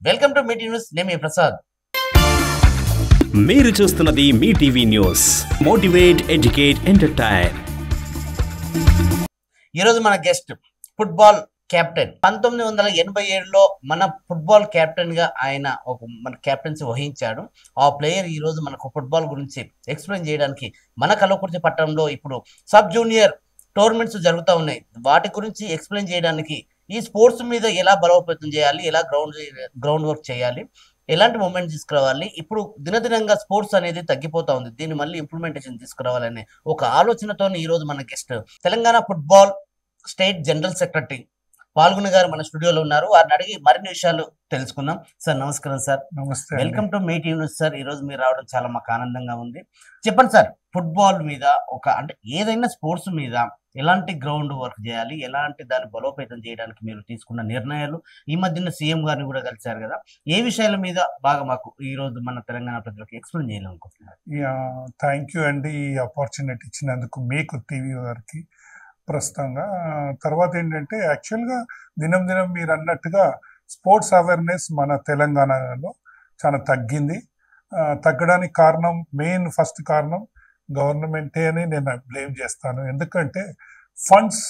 Welcome to మీ TV news. నేను మీ ప్రసాద్. మీరు చూస్తున్నది మీ TV news. Motivate, educate, entertain. ఈరోజు మన గెస్ట్ ఫుట్బాల్ కెప్టెన్. 1987లో మన ఫుట్బాల్ కెప్టెన్ గా ఆయన మన కెప్టెన్సీ వహించాడు. ఆ ప్లేయర్ ఈ రోజు మనకు ఫుట్బాల్ గురించి ఎక్స్ప్లెయిన్ చేయడానికి మన కల్లకుర్తి పట్టణంలో ఇప్పుడు సబ్ జూనియర్ టోర్నమెంట్స్ జరుగుతూ ఉన్నాయి. వాటి గురించి ఎక్స్ప్లెయిన్ చేయడానికి ఈ స్పోర్ట్స్ మీద ఎలా బలోపేతం చేయాలి, ఎలా గ్రౌండ్ వర్క్ చేయాలి, ఎలాంటి మూమెంట్ తీసుకురావాలి, ఇప్పుడు దినదినంగా స్పోర్ట్స్ అనేది తగ్గిపోతా ఉంది, దీన్ని మళ్ళీ ఇంప్లిమెంటేషన్ తీసుకురావాలనే ఒక ఆలోచనతో ఈ రోజు మన guest Telangana football state general secretary పాల్గొని గారు మన స్టూడియోలో ఉన్నారు. వారిని అడిగి మరిన్ని విషయాలు తెలుసుకుందాం. సార్ నమస్కారం. సార్ నమస్తే. వెల్కమ్ టు మీ టీవీ న్యూస్. సార్ ఈ రోజు మీరు రావడం చాలా మాకు ఆనందంగా ఉంది. చెప్పండి సార్, ఫుట్బాల్ మీద అంటే ఏదైనా స్పోర్ట్స్ మీద ఎలాంటి గ్రౌండ్ వర్క్ చేయాలి, ఎలాంటి దాన్ని బలోపేతం చేయడానికి మీరు తీసుకున్న నిర్ణయాలు, ఈ మధ్యన సీఎం గారిని కూడా కలిశారు కదా, ఏ విషయాల మీద బాగా మాకు ఈ రోజు మన తెలంగాణ ప్రజలకు ఎక్స్ప్లెయిన్ చేయాలనుకుంటున్నారు? థ్యాంక్ యూ అండి, ఈ ఆపర్చునిటీ ఇచ్చినందుకు మీకు టీవీ వారికి. ప్రస్తుతంగా తర్వాత ఏంటంటే యాక్చువల్గా దినం మీరు అన్నట్టుగా స్పోర్ట్స్ అవేర్నెస్ మన తెలంగాణలో చాలా తగ్గింది. తగ్గడానికి కారణం ఫస్ట్ కారణం గవర్నమెంటే అని నేను బ్లేమ్ చేస్తాను. ఎందుకంటే ఫండ్స్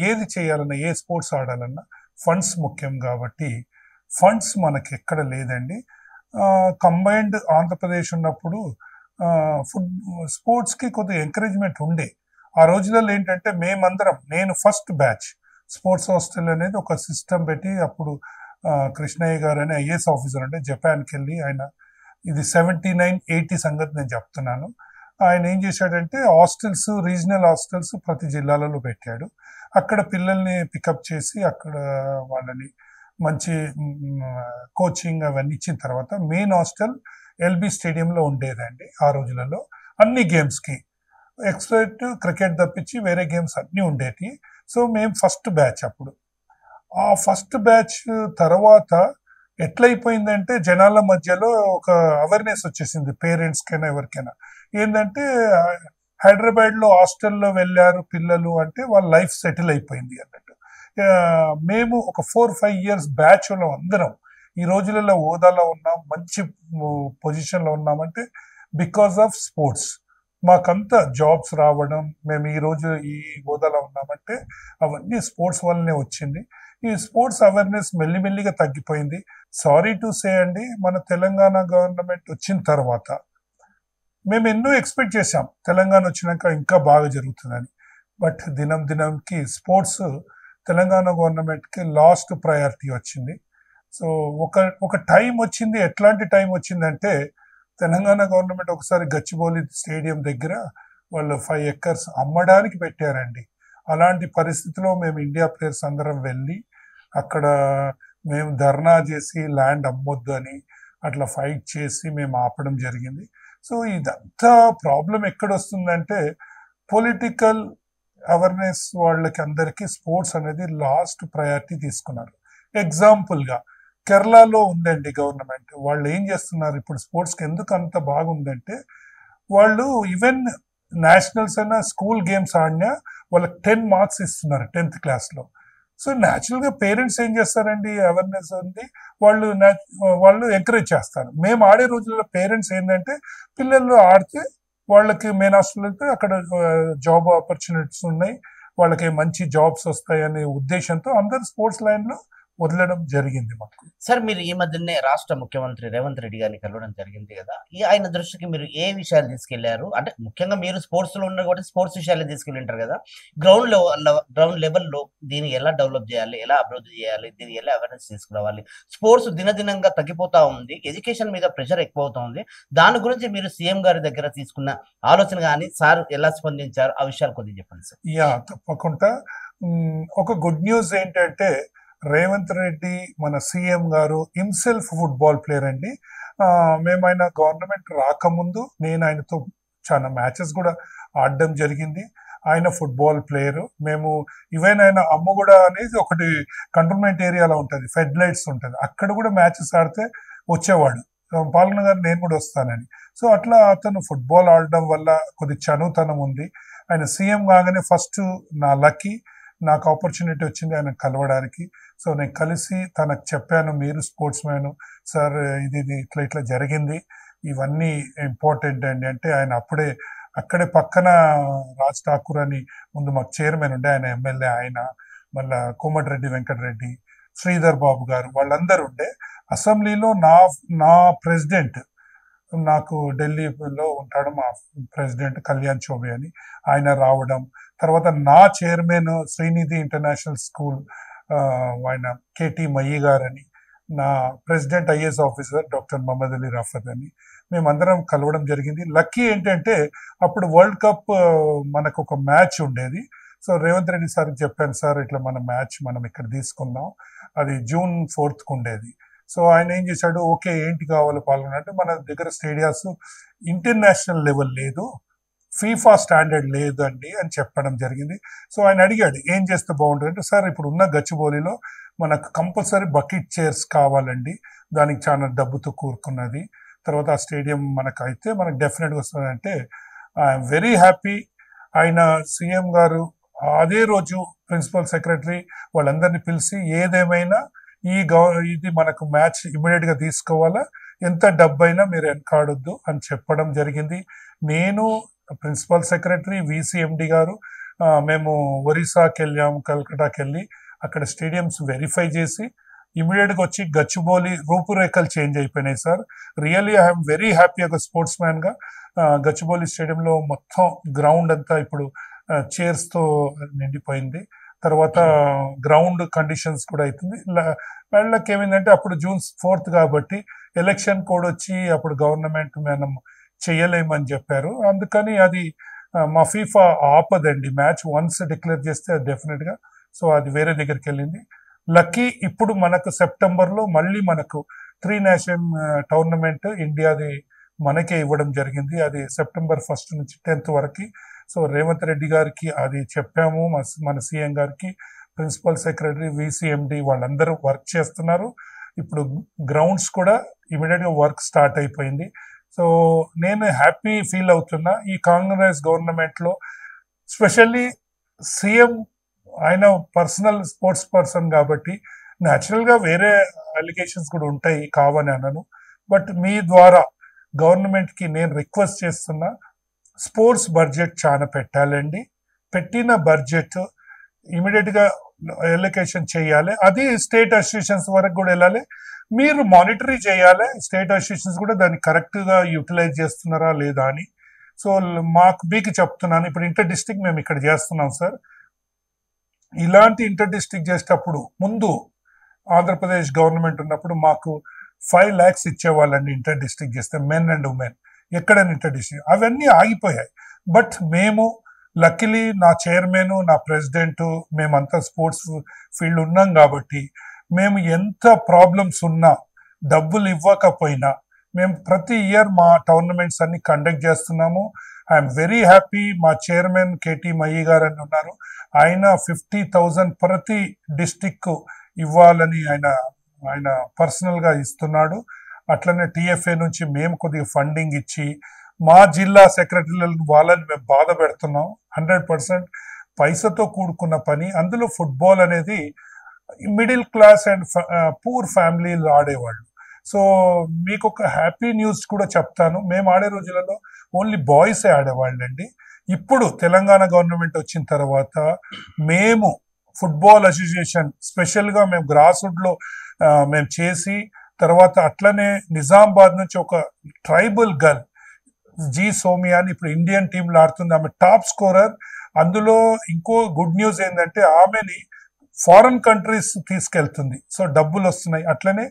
ఏది చేయాలన్నా, ఏ స్పోర్ట్స్ ఆడాలన్నా ఫండ్స్ ముఖ్యం. కాబట్టి ఫండ్స్ మనకి ఎక్కడ లేదండి. కంబైన్డ్ ఆంధ్రప్రదేశ్ ఉన్నప్పుడు స్పోర్ట్స్కి కొద్దిగా ఎంకరేజ్మెంట్ ఉండే. ఆ రోజులలో ఏంటంటే నేను ఫస్ట్ బ్యాచ్ స్పోర్ట్స్ హాస్టల్ అనేది ఒక సిస్టమ్ పెట్టి, అప్పుడు కృష్ణయ్య గారు అనే ఐఏఎస్ ఆఫీసర్ అంటే జపాన్కి వెళ్ళి ఆయన, ఇది 79-80 సంగతి నేను చెప్తున్నాను. ఆయన ఏం చేశాడంటే రీజనల్ హాస్టల్స్ ప్రతి జిల్లాలలో పెట్టాడు. అక్కడ పిల్లల్ని పికప్ చేసి అక్కడ వాళ్ళని మంచి కోచింగ్ అవన్నీ ఇచ్చిన తర్వాత మెయిన్ హాస్టల్ ఎల్బీ స్టేడియంలో ఉండేదండి. ఆ రోజులలో అన్ని గేమ్స్కి ఎక్స్పెక్ట్ క్రికెట్ తప్పించి వేరే గేమ్స్ అన్నీ ఉండేవి. సో మేము ఫస్ట్ బ్యాచ్. అప్పుడు ఆ ఫస్ట్ బ్యాచ్ తర్వాత ఎట్లయిపోయిందంటే జనాల మధ్యలో ఒక అవేర్నెస్ వచ్చేసింది, పేరెంట్స్కైనా ఎవరికైనా. ఏంటంటే హైదరాబాద్లో హాస్టల్లో వెళ్ళారు పిల్లలు అంటే వాళ్ళ లైఫ్ సెటిల్ అయిపోయింది అన్నట్టు. మేము ఒక 4-5 years బ్యాచ్లో అందరం ఈ రోజులలో హోదాలో ఉన్నాం, మంచి పొజిషన్లో ఉన్నామంటే బికాస్ ఆఫ్ స్పోర్ట్స్. మాకంతా జాబ్స్ రావడం, మేము ఈరోజు ఈ హోదాలో ఉన్నామంటే అవన్నీ స్పోర్ట్స్ వల్లనే వచ్చింది. ఈ స్పోర్ట్స్ అవేర్నెస్ మెల్లిమెల్లిగా తగ్గిపోయింది. సారీ టు సే అండి, మన తెలంగాణ గవర్నమెంట్ వచ్చిన తర్వాత మేము ఎన్నో ఎక్స్పెక్ట్ చేసాం తెలంగాణ వచ్చినాక ఇంకా బాగా జరుగుతుందని. బట్ దినంకి స్పోర్ట్స్ తెలంగాణ గవర్నమెంట్కి లాస్ట్ ప్రయారిటీ వచ్చింది. సో ఒక టైం వచ్చింది. ఎట్లాంటి టైం వచ్చిందంటే తెలంగాణ గవర్నమెంట్ ఒకసారి గచ్చిబౌలి స్టేడియం దగ్గర వాళ్ళు 5 acres అమ్మడానికి పెట్టారండి. అలాంటి పరిస్థితిలో మేము ఇండియా ప్లేయర్స్ అందరం వెళ్ళి అక్కడ మేము ధర్నా చేసి ల్యాండ్ అమ్మొద్దు అని అట్లా ఫైట్ చేసి మేము ఆపడం జరిగింది. సో ఇదంతా ప్రాబ్లం ఎక్కడ వస్తుందంటే పొలిటికల్ అవేర్నెస్ వాళ్ళకి అందరికీ స్పోర్ట్స్ అనేది లాస్ట్ ప్రయారిటీ తీసుకున్నారు. ఎగ్జాంపుల్గా కేరళలో ఉందండి గవర్నమెంట్. వాళ్ళు ఏం చేస్తున్నారు ఇప్పుడు స్పోర్ట్స్కి ఎందుకు అంత బాగుందంటే, వాళ్ళు ఈవెన్ నేషనల్స్ అయినా స్కూల్ గేమ్స్ ఆడినా వాళ్ళకి 10 marks ఇస్తున్నారు 10th classలో. సో న్యాచురల్గా పేరెంట్స్ ఏం చేస్తారండి, అవేర్నెస్ ఉంది, వాళ్ళు ఎంకరేజ్ చేస్తారు. మేము ఆడే రోజుల్లో పేరెంట్స్ ఏంటంటే పిల్లలు ఆడితే వాళ్ళకి మెయిన్ హాస్టల్ వెళ్తే అక్కడ జాబ్ ఆపర్చునిటీస్ ఉన్నాయి, వాళ్ళకి మంచి జాబ్స్ వస్తాయి అనే ఉద్దేశంతో అందరు స్పోర్ట్స్ లైన్లో వదలడం జరిగింది మాకు. సార్, మీరు ఈ మధ్యనే రాష్ట్ర ముఖ్యమంత్రి రేవంత్ రెడ్డి గారిని కలవడం జరిగింది కదా, ఆయన దృష్టికి మీరు ఏ విషయాలు తీసుకెళ్లారు? అంటే ముఖ్యంగా మీరు స్పోర్ట్స్ లో ఉన్నారు కాబట్టి స్పోర్ట్స్ విషయాలు తీసుకెళ్ళింటారు కదా, గ్రౌండ్ లెవెల్లో దీన్ని ఎలా డెవలప్ చేయాలి, ఎలా అభివృద్ధి చేయాలి, దీన్ని ఎలా అవేర్నెస్ తీసుకురావాలి? స్పోర్ట్స్ దినదినంగా తగ్గిపోతా ఉంది, ఎడ్యుకేషన్ మీద ప్రెషర్ ఎక్కువ అవుతా ఉంది. దాని గురించి మీరు సీఎం గారి దగ్గర తీసుకున్న ఆలోచన కానీ సార్ ఎలా స్పందించారు, ఆ విషయాలు కొద్దిగా చెప్పండి సార్. తప్పకుండా. ఒక గుడ్ న్యూస్ ఏంటంటే రేవంత్ రెడ్డి మన సీఎం గారు హిమ్సెల్ఫ్ ఫుట్బాల్ ప్లేయర్ అండి. మేము ఆయన గవర్నమెంట్ రాకముందు నేను ఆయనతో చాలా మ్యాచెస్ కూడా ఆడడం జరిగింది. ఆయన ఫుట్బాల్ ప్లేయరు. మేము ఈవెన్ ఆయన అమ్మగూడ అనేది ఒకటి కంటోన్మెంట్ ఏరియాలో ఉంటుంది, ఫెడ్ లైట్స్ ఉంటుంది, అక్కడ కూడా మ్యాచెస్ ఆడితే వచ్చేవాడు. పాల్గొన గారు నేను కూడా వస్తానని. సో అట్లా అతను ఫుట్బాల్ ఆడడం వల్ల కొద్ది చనువుతనం ఉంది. ఆయన సీఎం కాగానే ఫస్ట్ నా లక్కీ నాకు ఆపర్చునిటీ వచ్చింది ఆయన కలవడానికి. సో నేను కలిసి తనకు చెప్పాను, మీరు స్పోర్ట్స్ మ్యాన్ సార్, ఇది ఇట్లా ఇట్లా జరిగింది, ఇవన్నీ ఇంపార్టెంట్ అండి అంటే ఆయన అక్కడే పక్కన రాజ్ ఠాకూర్ అని ముందు మాకు చైర్మన్ ఉండే, ఆయన ఎమ్మెల్యే, ఆయన మళ్ళా కోమటిరెడ్డి వెంకటరెడ్డి, శ్రీధర్ బాబు గారు, వాళ్ళందరూ ఉండే. అసెంబ్లీలో నా ప్రెసిడెంట్, నాకు ఢిల్లీలో ఉంటాడు మా ప్రెసిడెంట్ కళ్యాణ్ చౌబే అని, ఆయన రావడం, తర్వాత నా చైర్మన్ శ్రీనిధి ఇంటర్నేషనల్ స్కూల్ ఆయన కేటీ మయ్యి గారు అని, నా president IAS officer doctor Mohammed Ali Rafat అని, మేమందరం కలవడం జరిగింది. లక్కీ ఏంటంటే అప్పుడు వరల్డ్ కప్ మనకు ఒక మ్యాచ్ ఉండేది. సో రేవంత్ రెడ్డి సార్కి చెప్పాను, సార్ ఇట్లా మన మ్యాచ్ మనం ఇక్కడ తీసుకుందాం, అది June 4th ఉండేది. సో ఆయన ఏం చేశాడు, ఓకే ఏంటి కావాలి పాల్గొనంటే, మన దగ్గర స్టేడియాస్ ఇంటర్నేషనల్ లెవెల్ లేదు, ఫీఫా స్టాండర్డ్ లేదు అండి అని చెప్పడం జరిగింది. సో ఆయన అడిగాడు ఏం చేస్తే బాగుంటుంది అంటే, సార్ ఇప్పుడు ఉన్న గచ్చిబౌలిలో మనకు కంపల్సరీ బకెట్ చైర్స్ కావాలండి, దానికి చాలా డబ్బుతో కూరుకున్నది, తర్వాత ఆ స్టేడియం మనకు అయితే మనకు డెఫినెట్గా వస్తుందంటే, ఐఎమ్ వెరీ హ్యాపీ. ఆయన సీఎం గారు అదే రోజు ప్రిన్సిపల్ సెక్రటరీ వాళ్ళందరినీ పిలిచి ఏదేమైనా ఇది మనకు మ్యాచ్ ఇమీడియట్ గా తీసుకోవాలా, ఎంత డబ్బైనా మీరు వెనకాడొద్దు అని చెప్పడం జరిగింది. నేను ప్రిన్సిపల్ సెక్రటరీ VCMD గారు మేము ఒరిస్సాకి వెళ్ళాము, కల్కటాకి వెళ్ళి అక్కడ స్టేడియంస్ వెరిఫై చేసి ఇమీడియట్ గా వచ్చి గచ్చిబౌలి రూపురేఖలు చేంజ్ అయిపోయినాయి sir. Really I'm very happy ఒక స్పోర్ట్స్ మ్యాన్ గా. గచ్చిబౌలి స్టేడియంలో మొత్తం గ్రౌండ్ అంతా ఇప్పుడు చైర్స్ తో నిండిపోయింది. తర్వాత గ్రౌండ్ కండిషన్స్ కూడా అవుతుంది. వాళ్ళకి ఏమైందంటే అప్పుడు June 4th కాబట్టి ఎలక్షన్ కోడ్ వచ్చి అప్పుడు గవర్నమెంట్ మనం చెయ్యలేమని చెప్పారు. అందుకని అది మా ఫీఫా ఆపదండి, మ్యాచ్ వన్స్ డిక్లేర్ చేస్తే డెఫినెట్ గా. సో అది వేరే దగ్గరికి వెళ్ళింది. లక్కీ ఇప్పుడు మనకు సెప్టెంబర్లో మళ్ళీ మనకు 3 నేషన్ టోర్నమెంట్ ఇండియాది మనకే ఇవ్వడం జరిగింది. అది September 1st నుంచి 10th వరకు. సో రేవంత్ రెడ్డి గారికి అది చెప్పాము, మన సీఎం గారికి, ప్రిన్సిపల్ సెక్రటరీ VCMD వాళ్ళందరూ వర్క్ చేస్తున్నారు. ఇప్పుడు గ్రౌండ్స్ కూడా ఇమీడియట్ గా వర్క్ స్టార్ట్ అయిపోయింది. సో నేను హ్యాపీ ఫీల్ అవుతున్నా ఈ కాంగ్రెస్ గవర్నమెంట్ లో. స్పెషల్లీ సీఎం ఆయన పర్సనల్ స్పోర్ట్స్ పర్సన్ కాబట్టి న్యాచురల్ గా వేరే అలిగేషన్స్ కూడా ఉంటాయి, కావని అనను. బట్ మీ ద్వారా గవర్నమెంట్ కి నేను రిక్వెస్ట్ చేస్తున్నా, స్పోర్ట్స్ బడ్జెట్ చాలా పెట్టాలండి. పెట్టిన బడ్జెట్ ఇమీడియట్ గా ఎలొకేషన్ చేయాలి. అది స్టేట్ అసోసియేషన్స్ వరకు కూడా వెళ్ళాలి. మీరు మానిటరీ చేయాలి స్టేట్ అసోసియేషన్స్ కూడా దాన్ని కరెక్ట్ గా యూటిలైజ్ చేస్తున్నారా లేదా అని. సో మీకు చెప్తున్నాను, ఇప్పుడు ఇంటర్ డిస్ట్రిక్ట్ మేము ఇక్కడ చేస్తున్నాం సార్. ఇలాంటి ఇంటర్ డిస్ట్రిక్ట్ చేసేటప్పుడు ముందు ఆంధ్రప్రదేశ్ గవర్నమెంట్ ఉన్నప్పుడు మాకు 5 lakhs ఇచ్చేవాళ్ళండి ఇంటర్ డిస్ట్రిక్ట్ చేస్తే, మెన్ అండ్ ఉమెన్ ఎక్కడైనా ఇంటర్ డిస్ట్రిక్ట్. అవన్నీ ఆగిపోయాయి. బట్ మేము లక్కీలీ నా చైర్మన్, నా ప్రెసిడెంట్, మేమంతా స్పోర్ట్స్ ఫీల్డ్ ఉన్నాం కాబట్టి మేము ఎంత ప్రాబ్లమ్స్ ఉన్నా డబ్బులు ఇవ్వకపోయినా మేము ప్రతి ఇయర్ మా టోర్నమెంట్స్ అన్ని కండక్ట్ చేస్తున్నాము. I'm very happy. మా చైర్మన్ కేటీ మయ్యి గారు అని ఉన్నారు, ఆయన 50,000 ప్రతి డిస్టిక్ ఇవ్వాలని ఆయన పర్సనల్ గా ఇస్తున్నాడు. అట్లనే TFA నుంచి మేము కొద్దిగా ఫండింగ్ ఇచ్చి మా జిల్లా సెక్రటరీలను వాళ్ళని మేము బాధ పెడుతున్నాం. 100% పైసతో కూడుకున్న పని. అందులో ఫుట్బాల్ అనేది మిడిల్ క్లాస్ అండ్ పూర్ ఫ్యామిలీలు ఆడేవాళ్ళు. సో మీకు ఒక హ్యాపీ న్యూస్ కూడా చెప్తాను, మేము ఆడే రోజులలో ఓన్లీ బాయ్సే ఆడేవాళ్ళండి. ఇప్పుడు తెలంగాణ గవర్నమెంట్ వచ్చిన తర్వాత మేము ఫుట్బాల్ అసోసియేషన్ స్పెషల్గా మేము గ్రాస్ రూట్ లో మేము చేసి, తర్వాత అట్లనే నిజామాబాద్ నుంచి ఒక ట్రైబల్ గర్ల్ జీ సోమియా అని ఇప్పుడు ఇండియన్ టీంలో ఆడుతుంది, ఆమె టాప్ స్కోరర్. అందులో ఇంకో గుడ్ న్యూస్ ఏంటంటే ఆమెని ఫారెన్ కంట్రీస్ తీసుకెళ్తుంది. సో డబ్బులు వస్తున్నాయి. అట్లనే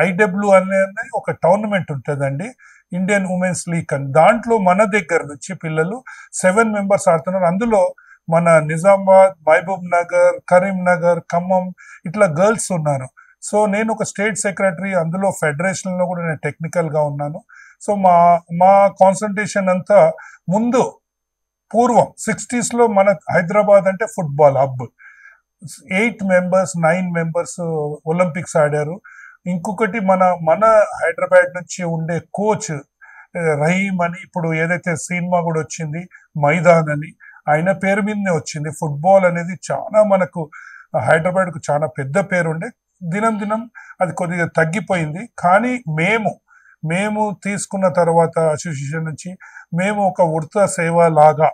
IW అనే ఒక టోర్నమెంట్ ఉంటుందండి, ఇండియన్ ఉమెన్స్ లీగ్ అని. దాంట్లో మన దగ్గర నుంచి పిల్లలు 7 members ఆడుతున్నారు. అందులో మన నిజామాబాద్, మహబూబ్ నగర్, కరీంనగర్, ఖమ్మం ఇట్లా గర్ల్స్ ఉన్నారు. సో నేను ఒక స్టేట్ సెక్రటరీ, అందులో ఫెడరేషన్ లో కూడా నేను టెక్నికల్ గా ఉన్నాను. సో మా కాన్సన్ట్రేషన్ అంతా ముందు పూర్వం 60s లో మన హైదరాబాద్ అంటే football hub. 8 members 9 members Olympics ఆడారు. ఇంకొకటి మన హైదరాబాద్ నుంచి ఉండే కోచ్ రహీమ్ అని, ఇప్పుడు ఏదైతే సినిమా కూడా వచ్చింది మైదాన్ అని, ఆయన పేరు మీదనే వచ్చింది. ఫుట్బాల్ అనేది చాలా మనకు హైదరాబాద్కు చాలా పెద్ద పేరు ఉండే, దినం దినం అది కొద్దిగా తగ్గిపోయింది. కానీ మేము తీసుకున్న తర్వాత అసోసియేషన్ నుంచి మేము ఒక ఉడత సేవ లాగా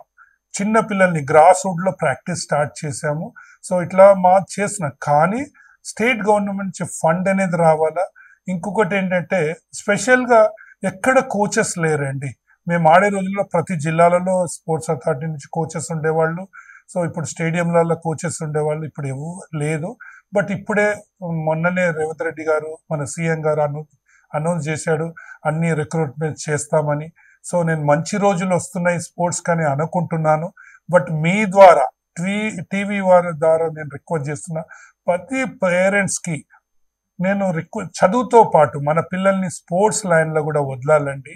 చిన్న పిల్లల్ని గ్రాస్ రూట్ లో ప్రాక్టీస్ స్టార్ట్ చేసాము. సో ఇట్లా చేస్తున్నాం. కానీ స్టేట్ గవర్నమెంట్ నుంచి ఫండ్ అనేది రావాలా. ఇంకొకటి ఏంటంటే స్పెషల్ గా ఎక్కడ కోచెస్ లేరండి. మేము ఆడే రోజుల్లో ప్రతి జిల్లాలలో స్పోర్ట్స్ అథారిటీ నుంచి కోచెస్ ఉండేవాళ్ళు. సో ఇప్పుడు స్టేడియంలలో కోచెస్ ఉండేవాళ్ళు, ఇప్పుడు ఎవరు లేదు. బట్ ఇప్పుడే మొన్ననే రేవంత్ రెడ్డి గారు మన సీఎం గారు అనౌన్స్ చేశాడు అన్ని రిక్రూట్మెంట్ చేస్తామని. సో నేను మంచి రోజులు వస్తున్నాయి స్పోర్ట్స్ కానీ అనుకుంటున్నాను. బట్ మీ ద్వారా టీవీ వారి ద్వారా నేను రిక్వెస్ట్ చేస్తున్నా, ప్రతి పేరెంట్స్ కి నేను చదువుతో పాటు మన పిల్లల్ని స్పోర్ట్స్ లైన్ లో కూడా వదలాలండి.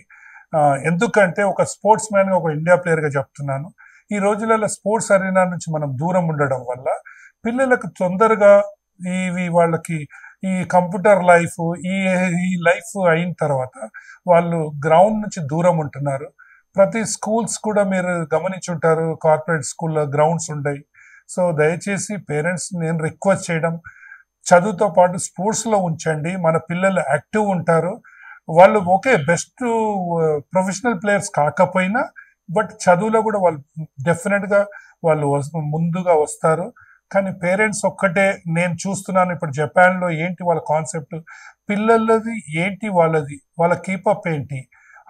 ఎందుకంటే ఒక స్పోర్ట్స్ మ్యాన్ గా, ఒక ఇండియా ప్లేయర్ గా చెప్తున్నాను, ఈ రోజులలో స్పోర్ట్స్ అరీనా నుంచి మనం దూరం ఉండడం వల్ల పిల్లలకు తొందరగా వాళ్ళకి ఈ కంప్యూటర్ లైఫ్, ఈ లైఫ్ అయిన తర్వాత వాళ్ళు గ్రౌండ్ నుంచి దూరం ఉంటున్నారు. ప్రతి స్కూల్స్ కూడా మీరు గమనించుంటారు, కార్పొరేట్ స్కూల్లో గ్రౌండ్స్ ఉంటాయి. సో దయచేసి పేరెంట్స్ నేను రిక్వెస్ట్ చేయడం, చదువుతో పాటు స్పోర్ట్స్ లో ఉంచండి. మన పిల్లలు యాక్టివ్ ఉంటారు. వాళ్ళు ఓకే బెస్ట్ ప్రొఫెషనల్ ప్లేయర్స్ కాకపోయినా బట్ చదువులో కూడా వాళ్ళు డెఫినెట్ గా వాళ్ళు ముందుగా వస్తారు. కానీ పేరెంట్స్ ఒక్కటే నేను చూస్తున్నాను, ఇప్పుడు జపాన్ లో ఏంటి వాళ్ళ కాన్సెప్ట్, పిల్లలది ఏంటి, వాళ్ళ కీపప్ ఏంటి,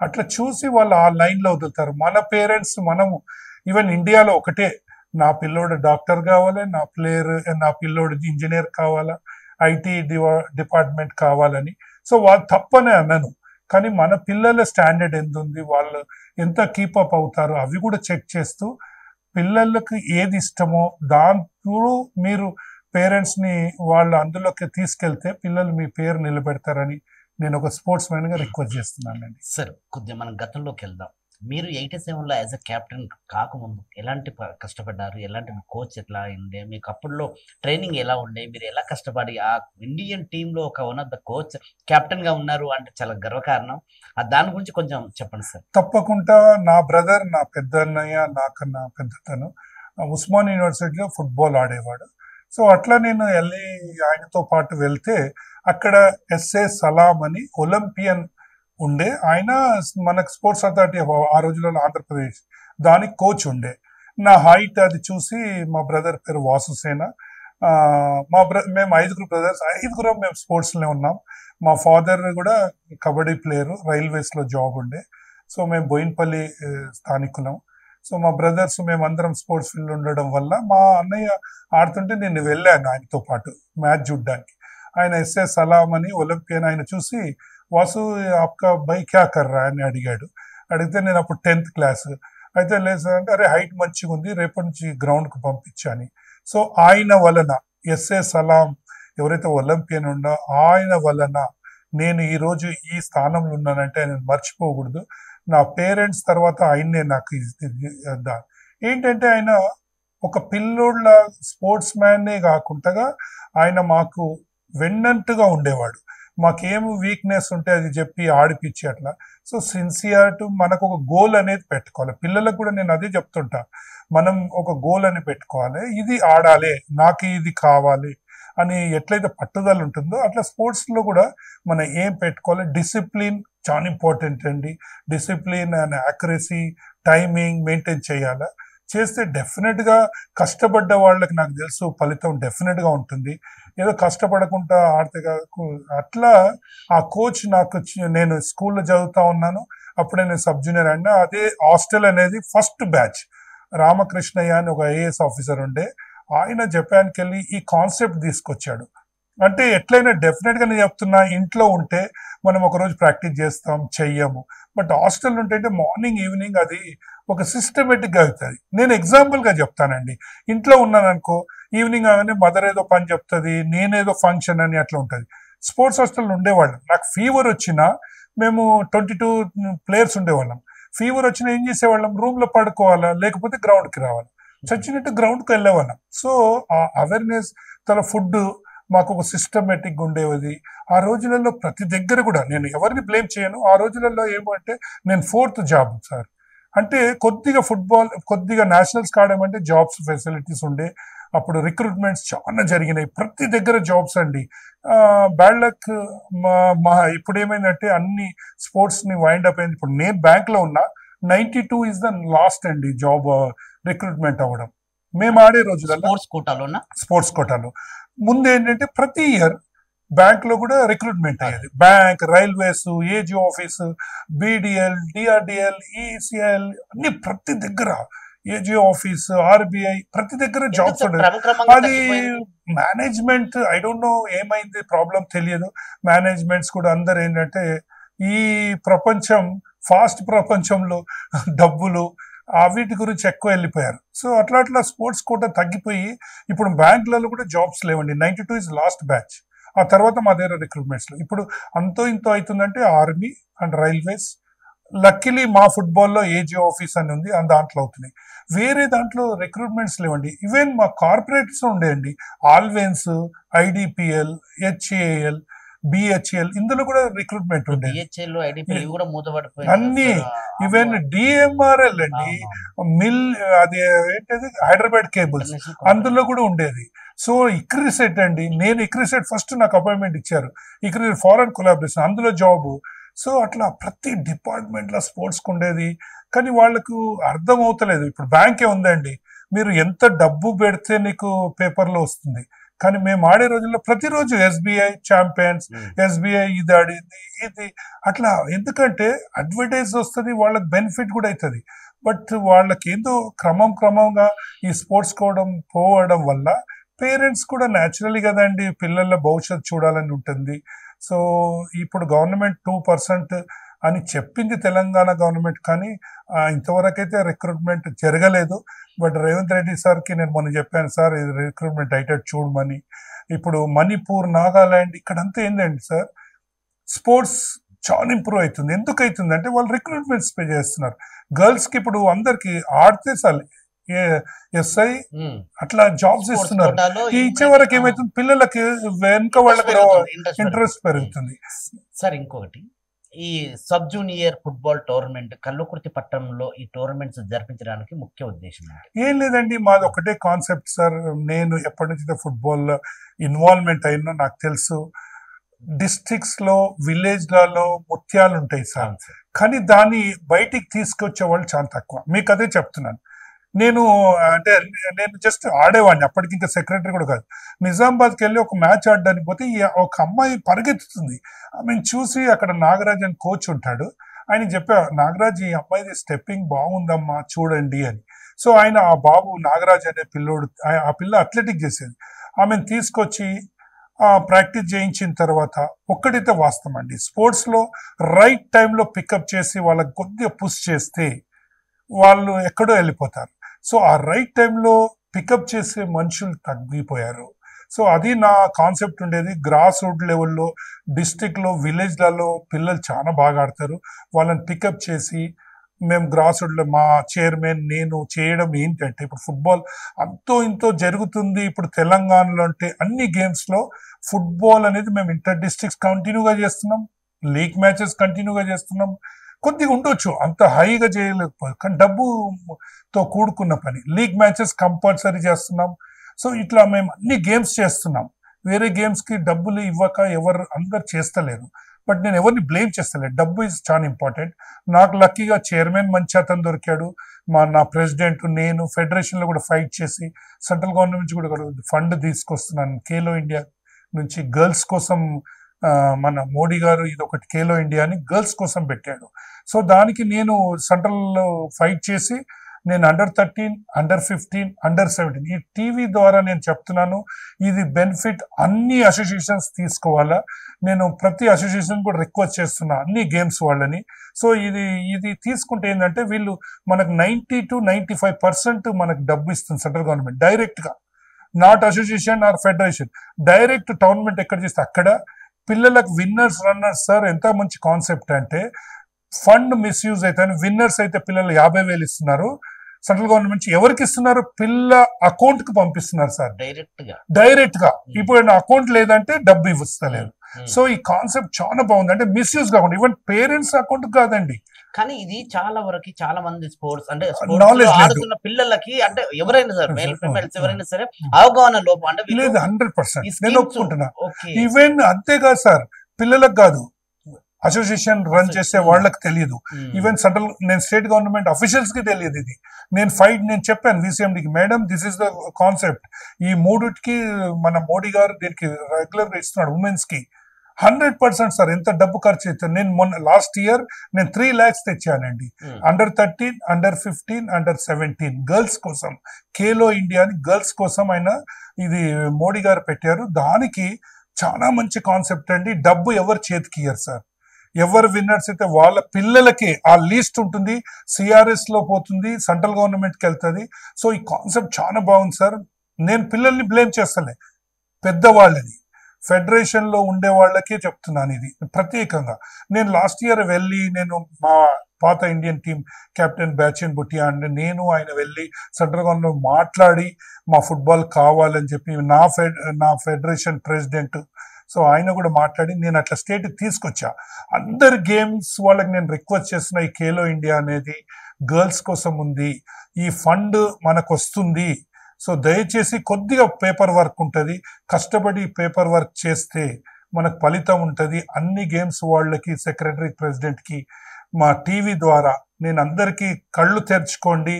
అట్లా చూసి వాళ్ళు ఆ లైన్ లో వదులుతారు. మన పేరెంట్స్ మనము ఈవెన్ ఇండియాలో ఒకటే, నా పిల్లోడు డాక్టర్ కావాలి, నా పిల్లోడు ఇంజనీర్ కావాలా, ఐటీ డిపార్ట్మెంట్ కావాలని. సో వాళ్ళు తప్పనే అన్నాను. కానీ మన పిల్లల స్టాండర్డ్ ఎంత ఉంది, వాళ్ళు ఎంత కీపప్ అవుతారు, అవి కూడా చెక్ చేస్తూ పిల్లలకు ఏది ఇష్టమో దాంట్లో మీరు పేరెంట్స్ ని వాళ్ళు అందులోకి తీసుకెళ్తే పిల్లలు మీ పేరు నిలబెడతారని నేను ఒక స్పోర్ట్స్ మ్యాన్ గా రిక్వెస్ట్ చేస్తున్నానండి. సార్ కొద్దిగా మనం గతంలోకి వెళ్దాం. మీరు 87లో యాజ్ అ క్యాప్టెన్ కాకముందు ఎలాంటి కష్టపడ్డారు, ఎలాంటి కోచ్ ఎట్లా ఉండే, మీకు అప్పుడులో ట్రైనింగ్ ఎలా ఉండే, మీరు ఎలా కష్టపడి ఆ ఇండియన్ టీంలో ఒక one of the coach captain గా ఉన్నారు అంటే చాలా గర్వకారణం. దాని గురించి కొంచెం చెప్పండి సార్. తప్పకుండా. నా బ్రదర్, నా పెద్ద అన్నయ్య, నాకన్నా పెద్దతను ఉస్మాన్ యూనివర్సిటీలో ఫుట్బాల్ ఆడేవాడు. సో అట్లా నేను వెళ్ళి ఆయనతో పాటు వెళ్తే అక్కడ ఎస్ఏ సలాం అని ఒలింపియన్ ఉండే, ఆయన మనకు స్పోర్ట్స్ అథారిటీ ఆ రోజులలో ఆంధ్రప్రదేశ్ దానికి కోచ్ ఉండే. నా హైట్ అది చూసి మా బ్రదర్ పేరు వాసుసేన, మేము 5 బ్రదర్స్, 5 మేము స్పోర్ట్స్ లో ఉన్నాం. మా ఫాదర్ కూడా కబడ్డీ ప్లేయర్, రైల్వేస్ లో జాబ్ ఉండే. సో మేము బోయిన్పల్లి స్థానికులం. సో మా బ్రదర్స్ మేమందరం స్పోర్ట్స్ ఫీల్డ్ ఉండడం వల్ల మా అన్నయ్య ఆడుతుంటే నేను వెళ్ళాను ఆయనతో పాటు మ్యాచ్ చూడ్డానికి. ఆయన ఎస్ఏ సలాం అని ఒలింపియన్, ఆయన చూసి వాసు ఆప్కా బై క్యా కర్ రా అని అడిగాడు. అడిగితే నేను అప్పుడు 10th క్లాస్. అయితే లేదు అంటే అరే హైట్ మంచిగా ఉంది, రేపటి నుంచి గ్రౌండ్ కు పంపించాని. సో ఆయన వలన ఎస్ఏ సలాం ఎవరైతే ఒలింపియన్ ఉండో ఆయన వలన నేను ఈ రోజు ఈ స్థానంలో ఉన్నానంటే ఆయన మర్చిపోకూడదు. నా పేరెంట్స్ తర్వాత ఆయన్నే నాకు ఏంటంటే ఆయన ఒక పిల్లోళ్ళ స్పోర్ట్స్ మ్యాన్నే కాకుండా ఆయన మాకు వెన్నంటుగా ఉండేవాడు. మాకేం వీక్నెస్ ఉంటే అది చెప్పి ఆడిపించి అట్లా. సో సిన్సియర్ మనకు ఒక గోల్ అనేది పెట్టుకోవాలి. పిల్లలకు కూడా నేను అదే చెప్తుంటా, మనం ఒక గోల్ అని పెట్టుకోవాలి, ఇది ఆడాలి, నాకు ఇది కావాలి అని ఎట్లయితే పట్టుదల ఉంటుందో అట్లా స్పోర్ట్స్ లో కూడా మనం ఏం పెట్టుకోవాలి. డిసిప్లిన్ చాలా ఇంపార్టెంట్ అండి. Discipline and accuracy, timing maintain చేయాలి. చేస్తే డెఫినెట్ గా కష్టపడ్డ వాళ్ళకి నాకు తెలుసు ఫలితం డెఫినెట్ గా ఉంటుంది. ఏదో కష్టపడకుండా ఆడితే అట్లా ఆ కోచ్ నాకు, నేను స్కూల్లో చదువుతా ఉన్నాను అప్పుడే నేను సబ్ జూనియర్ అయినా, అదే హాస్టల్ అనేది ఫస్ట్ బ్యాచ్ రామకృష్ణయ్య అని ఒక ఐఏఎస్ ఆఫీసర్ ఉండే, ఆయన జపాన్కి వెళ్ళి ఈ కాన్సెప్ట్ తీసుకొచ్చాడు. అంటే ఎట్లయినా డెఫినెట్ గా నేను చెప్తున్నా, ఇంట్లో ఉంటే మనం ఒకరోజు ప్రాక్టీస్ చేస్తాం, చెయ్యము. బట్ హాస్టల్ ఉంటే మార్నింగ్ ఈవినింగ్ అది ఒక సిస్టమేటిక్ గా అవుతుంది. నేను ఎగ్జాంపుల్ గా చెప్తానండి, ఇంట్లో ఉన్నాను అనుకో, ఈవినింగ్ అవన్నీ మదర్ ఏదో పని చెప్తుంది, నేనేదో ఫంక్షన్ అని అట్లా ఉంటుంది. స్పోర్ట్స్ హాస్టల్ ఉండేవాళ్ళం. నాకు ఫీవర్ వచ్చినా మేము 22 ప్లేయర్స్ ఉండేవాళ్ళం. ఫీవర్ వచ్చినా ఏం చేసేవాళ్ళం, రూమ్ లో పడుకోవాలా లేకపోతే గ్రౌండ్ కి రావాలి, చచ్చినట్టు గ్రౌండ్ కి వెళ్ళేవాళ్ళం. సో ఆ అవేర్నెస్, తన ఫుడ్ మాకు ఒక సిస్టమేటిక్ ఉండేది. ఆ రోజులలో ప్రతి దగ్గర కూడా నేను ఎవరిని బ్లేమ్ చేయను. ఆ రోజులలో ఏమంటే నేను 4th జాబ్ సార్, అంటే కొద్దిగా ఫుట్బాల్, కొద్దిగా నేషనల్స్ ఆడమంటే జాబ్స్ ఫెసిలిటీస్ ఉండే, అప్పుడు రిక్రూట్మెంట్స్ చాలా జరిగినాయి, ప్రతి దగ్గర జాబ్స్ అండి. బ్యాడ్ లక్ ఇప్పుడు ఏమైందంటే అన్ని స్పోర్ట్స్ ని వైండ్ అప్ అయింది. ఇప్పుడు నేను బ్యాంక్ లో ఉన్నా, 92 ఇస్ ద లాస్ట్ అండి జాబ్ రిక్రూట్మెంట్ అవ్వడం మేము ఆడే రోజులలో. స్పోర్ట్స్ కోటాలో ముందు ఏంటంటే ప్రతి ఇయర్ బ్యాంక్ లో కూడా రిక్రూట్మెంట్ అయ్యేది. Bank, railways, AG office, BDL, DRDL, ECL అన్ని ప్రతి దగ్గర, ఏజీ ఆఫీస్, ఆర్బిఐ ప్రతి దగ్గర జాబ్స్ ఉండేది. అది మేనేజ్మెంట్ ఐ డోంట్ నో ఏమైంది, ప్రాబ్లం తెలియదు. మేనేజ్మెంట్స్ కూడా అందరు ఏంటంటే ఈ ప్రపంచం ఫాస్ట్ ప్రపంచంలో డబ్బులు వీటి గురించి ఎక్కువ వెళ్ళిపోయారు. సో అట్లా అట్లా స్పోర్ట్స్ కోటా తగ్గిపోయి ఇప్పుడు బ్యాంకులలో కూడా జాబ్స్ లేవండి. 92 ఇస్ లాస్ట్ బ్యాచ్. ఆ తర్వాత మా దగ్గర రిక్రూట్మెంట్స్ లో ఇప్పుడు అంతో ఇంతో అవుతుందంటే ఆర్మీ అండ్ రైల్వేస్. లక్కీలీ మా ఫుట్బాల్లో ఏజీ ఆఫీస్ అని ఉంది, దాంట్లో అవుతున్నాయి. వేరే దాంట్లో రిక్రూట్మెంట్స్ లేవండి. ఈవెన్ మా కార్పొరేట్స్ ఉండేయండి, ఆల్వెన్స్, ఐడిపిఎల్, హెచ్ఏఎల్, బిహెచ్ఎల్, ఇందులో కూడా రిక్రూట్మెంట్ ఉండేది అన్ని. ఈవెన్ డిఎంఆర్ఎల్ అండి, మిల్, అది ఏంటది హైదరాబాద్ కేబుల్స్, అందులో కూడా ఉండేది. సో ఇక్రిసెట్ అండి, నేను ఇక్రిసెట్ ఫస్ట్ నాకు అపాయింట్మెంట్ ఇచ్చారు, ఇక్రిసెట్ ఫారెన్ కొలాబరేషన్, అందులో జాబ్. సో అట్లా ప్రతి డిపార్ట్మెంట్ లో స్పోర్ట్స్ కు ఉండేది. కానీ వాళ్ళకు అర్థం అవుతలేదు. ఇప్పుడు బ్యాంకే ఉందండి, మీరు ఎంత డబ్బు పెడితే నీకు పేపర్లో వస్తుంది. కానీ మేము ఆడే రోజుల్లో ప్రతిరోజు ఎస్బీఐ ఛాంపియన్స్, ఎస్బీఐ ఇది ఆడింది, ఇది అట్లా. ఎందుకంటే అడ్వర్టైజ్ వస్తుంది, వాళ్ళకి బెనిఫిట్ కూడా అవుతుంది. బట్ వాళ్ళకి ఏదో క్రమంగా ఈ స్పోర్ట్స్ పోవడం వల్ల పేరెంట్స్ కూడా న్యాచురలీ కదండి పిల్లల భవిష్యత్తు చూడాలని ఉంటుంది. సో ఇప్పుడు గవర్నమెంట్ 2% అని చెప్పింది తెలంగాణ గవర్నమెంట్, కానీ ఇంతవరకు అయితే రిక్రూట్మెంట్ జరగలేదు. బట్ రేవంత్ రెడ్డి సార్కి నేను మొన్న చెప్పాను, సార్ ఇది రిక్రూట్మెంట్ అయితే చూడమని. ఇప్పుడు మణిపూర్, నాగాలాండ్ ఇక్కడంతా ఏంటండి సార్, స్పోర్ట్స్ చాలా ఇంప్రూవ్ అవుతుంది. ఎందుకు అవుతుంది అంటే వాళ్ళు రిక్రూట్మెంట్స్ పే చేస్తున్నారు. గర్ల్స్ కి ఇప్పుడు అందరికి ఆడితే చాలు ఎస్ఐ అట్లా జాబ్స్ ఇస్తున్నారు. ఇచ్చే వరకు ఏమైతుంది, పిల్లలకి వెనుక వాళ్ళకి ఇంట్రెస్ట్ పెరుగుతుంది. సార్ ఇంకొకటి, ఈ sub junior football tournament Kalwakurthy పట్టణంలో ఈ టోర్నమెంట్స్ జరిపించడానికి ముఖ్య ఉద్దేశం ఏం లేదండి, మాది ఒకటే కాన్సెప్ట్ సార్. నేను ఎప్పటి నుంచి ఫుట్బాల్ ఇన్వాల్వ్మెంట్ అయినా నాకు తెలుసు, డిస్ట్రిక్ట్స్ లో, విలేజ్లలో ముత్యాలు ఉంటాయి సార్, కానీ దాన్ని బయటికి తీసుకొచ్చే వాళ్ళు చాలా తక్కువ. మీకు అదే చెప్తున్నాను. నేను జస్ట్ ఆడేవాడిని, అప్పటికి ఇంకా సెక్రటరీ కూడా కాదు. నిజామాబాద్కి వెళ్ళి ఒక మ్యాచ్ ఆడడానికి పోతే ఒక అమ్మాయి పరిగెత్తుతుంది. ఆమెను చూసి అక్కడ నాగరాజ్ అని కోచ్ ఉంటాడు, ఆయన చెప్పా, నాగరాజ్ ఈ అమ్మాయిది స్టెప్పింగ్ బాగుందమ్మా చూడండి అని. సో ఆయన ఆ బాబు నాగరాజ్ అనే పిల్లోడు, ఆ పిల్ల అథ్లెటిక్ చేసేది, ఆమెను తీసుకొచ్చి ప్రాక్టీస్ చేయించిన తర్వాత ఒక్కడైతే వాస్తవం అండి, స్పోర్ట్స్ లో రైట్ టైంలో పికప్ చేసి వాళ్ళకి కొద్దిగా పుష్ చేస్తే వాళ్ళు ఎక్కడో వెళ్ళిపోతారు. సో ఆ రైట్ టైంలో పికప్ చేసే మనుషులు తగ్గిపోయారు. సో అది నా కాన్సెప్ట్ ఉండేది. గ్రాస్ రూట్ లెవెల్లో, డిస్ట్రిక్ట్లో, విలేజ్లలో పిల్లలు చాలా బాగా ఆడతారు, వాళ్ళని పికప్ చేసి మేము గ్రాస్ రూట్లో మా చైర్మన్ నేను చేయడం ఏంటంటే, ఇప్పుడు ఫుట్బాల్ అంతో ఇంతో జరుగుతుంది ఇప్పుడు తెలంగాణలో. అంటే అన్ని గేమ్స్లో ఫుట్బాల్ అనేది మేము ఇంటర్ డిస్ట్రిక్ట్స్ కంటిన్యూగా చేస్తున్నాం, లీగ్ మ్యాచెస్ కంటిన్యూగా చేస్తున్నాం. కొద్దిగా ఉండొచ్చు, అంత హైగా చేయలేకపోవచ్చు, కానీ డబ్బుతో కూడుకున్న పని. లీగ్ మ్యాచెస్ కంపల్సరీ చేస్తున్నాం. సో ఇట్లా మేము అన్ని గేమ్స్ చేస్తున్నాం. వేరే గేమ్స్కి డబ్బులు ఇవ్వక అందరు చేస్తలేరు. బట్ నేను ఎవరిని బ్లేమ్ చేస్తలేదు, డబ్బు ఇస్ చాలా ఇంపార్టెంట్. నాకు లక్కీగా చైర్మన్ మంచి అతను దొరికాడు, నా ప్రెసిడెంట్, నేను ఫెడరేషన్లో కూడా ఫైట్ చేసి సెంట్రల్ గవర్నమెంట్ నుంచి కూడా ఫండ్ తీసుకొస్తున్నాను. ఖేలో ఇండియా నుంచి గర్ల్స్ కోసం మన మోడీ గారు ఇది ఒకటి ఖేలో ఇండియా అని గర్ల్స్ కోసం పెట్టాడు. సో దానికి నేను సెంట్రల్లో ఫైట్ చేసి నేను అండర్-13, అండర్-15, అండర్-17 ఈ టీవీ ద్వారా నేను చెప్తున్నాను, ఇది బెనిఫిట్ అన్ని అసోసియేషన్స్ తీసుకోవాలా. నేను ప్రతి అసోసియేషన్ కూడా రిక్వెస్ట్ చేస్తున్నా అన్ని గేమ్స్ వాళ్ళని. సో ఇది తీసుకుంటే ఏంటంటే వీళ్ళు మనకు 90 to 95% మనకు డబ్బు ఇస్తుంది సెంట్రల్ గవర్నమెంట్ డైరెక్ట్గా, not association or federation. Direct tournament ఎక్కడ చేస్తే అక్కడ పిల్లలకు విన్నర్స్, రన్నర్స్. సార్ ఎంత మంచి కాన్సెప్ట్ అంటే, ఫండ్ మిస్యూజ్ అయితే విన్నర్స్ అయితే పిల్లలు 50,000 ఇస్తున్నారు సెంట్రల్ గవర్నమెంట్. ఎవరికి ఇస్తున్నారు? పిల్ల అకౌంట్ కి పంపిస్తున్నారు సార్, డైరెక్ట్ గా. ఇప్పుడు నా అకౌంట్ లేదంటే డబ్బు ఇవ్వలేదు. సో ఈ కాన్సెప్ట్ చాలా బాగుంది, అంటే మిస్యూజ్ కాకుండా ఈవెన్ పేరెంట్స్ అకౌంట్ కాదండి. కానీ ఇది చాలా వరకు చాలా మంది స్పోర్ట్స్ అంటే Knowledge లేదు. ఆడుతున్న పిల్లలకి అంటే ఎవరైనా సరే మేల్ ఫిమేల్స్ ఎవరైనా సరే అవగాహన లోపం అంటే వీళ్ళు లేదు 100% ఈ నేను schemes- ఒప్పుకుంటున్నా. ఓకే ఈవెన్ అంతేకాదు సార్, పిల్లలకు కాదు, అసోసియేషన్ రన్ చేసే వాళ్ళకి తెలియదు. ఈవెన్ సెంట్రల్ నేను స్టేట్ గవర్నమెంట్ అఫీషియల్స్ కి తెలియదు ఇది. నేను చెప్పాను VCMDకి, madam this is the concept, ఈ మూడుకి మన మోడీ గారు దీనికి రెగ్యులర్ గా ఇస్తున్నాడు ఉమెన్స్ కి. 100% సార్, ఎంత డబ్బు ఖర్చు అవుతుంది. నేను మొన్న లాస్ట్ ఇయర్ నేను 3 lakhs తెచ్చానండి. అండర్ 13, అండర్ 15, అండర్ 17 గర్ల్స్ కోసం, ఖేలో ఇండియా అని గర్ల్స్ కోసం ఆయన ఇది మోడీ గారు పెట్టారు. దానికి చాలా మంచి కాన్సెప్ట్ అండి. డబ్బు ఎవరు చేతికి ఇయ్యరు సార్, ఎవరు విన్నర్స్ అయితే వాళ్ళ పిల్లలకి ఆ లీస్ట్ ఉంటుంది, సిఆర్ఎస్ లో పోతుంది, సెంట్రల్ గవర్నమెంట్ కి వెళ్తుంది. సో ఈ కాన్సెప్ట్ చాలా బాగుంది సార్. నేను పిల్లల్ని బ్లేమ్ చేస్తలే, పెద్దవాళ్ళని ఫెడరేషన్ లో ఉండే వాళ్ళకే చెప్తున్నాను ఇది ప్రత్యేకంగా. నేను లాస్ట్ ఇయర్ వెళ్ళి, నేను మా పాత ఇండియన్ టీం కెప్టెన్ బ్యాచిన్ బుటియా అంటే నేను ఆయన వెళ్ళి సెంట్రల్ గవర్నమెంట్ మాట్లాడి మా ఫుట్బాల్ కావాలని చెప్పి నా ఫెడరేషన్ ప్రెసిడెంట్, సో ఆయన కూడా మాట్లాడి నేను అట్లా స్టేట్ తీసుకొచ్చా. అందరు గేమ్స్ వాళ్ళకి నేను రిక్వెస్ట్ చేస్తున్నా, ఈ ఖేలో ఇండియా అనేది గర్ల్స్ కోసం ఉంది, ఈ ఫండ్ మనకు వస్తుంది. సో దయచేసి కొద్దిగా పేపర్ వర్క్ ఉంటుంది, కష్టపడి పేపర్ వర్క్ చేస్తే మనకు ఫలితం ఉంటుంది. అన్ని గేమ్స్ వాళ్ళకి సెక్రటరీ ప్రెసిడెంట్కి మా టీవీ ద్వారా నేను అందరికీ కళ్ళు తెరుచుకోండి,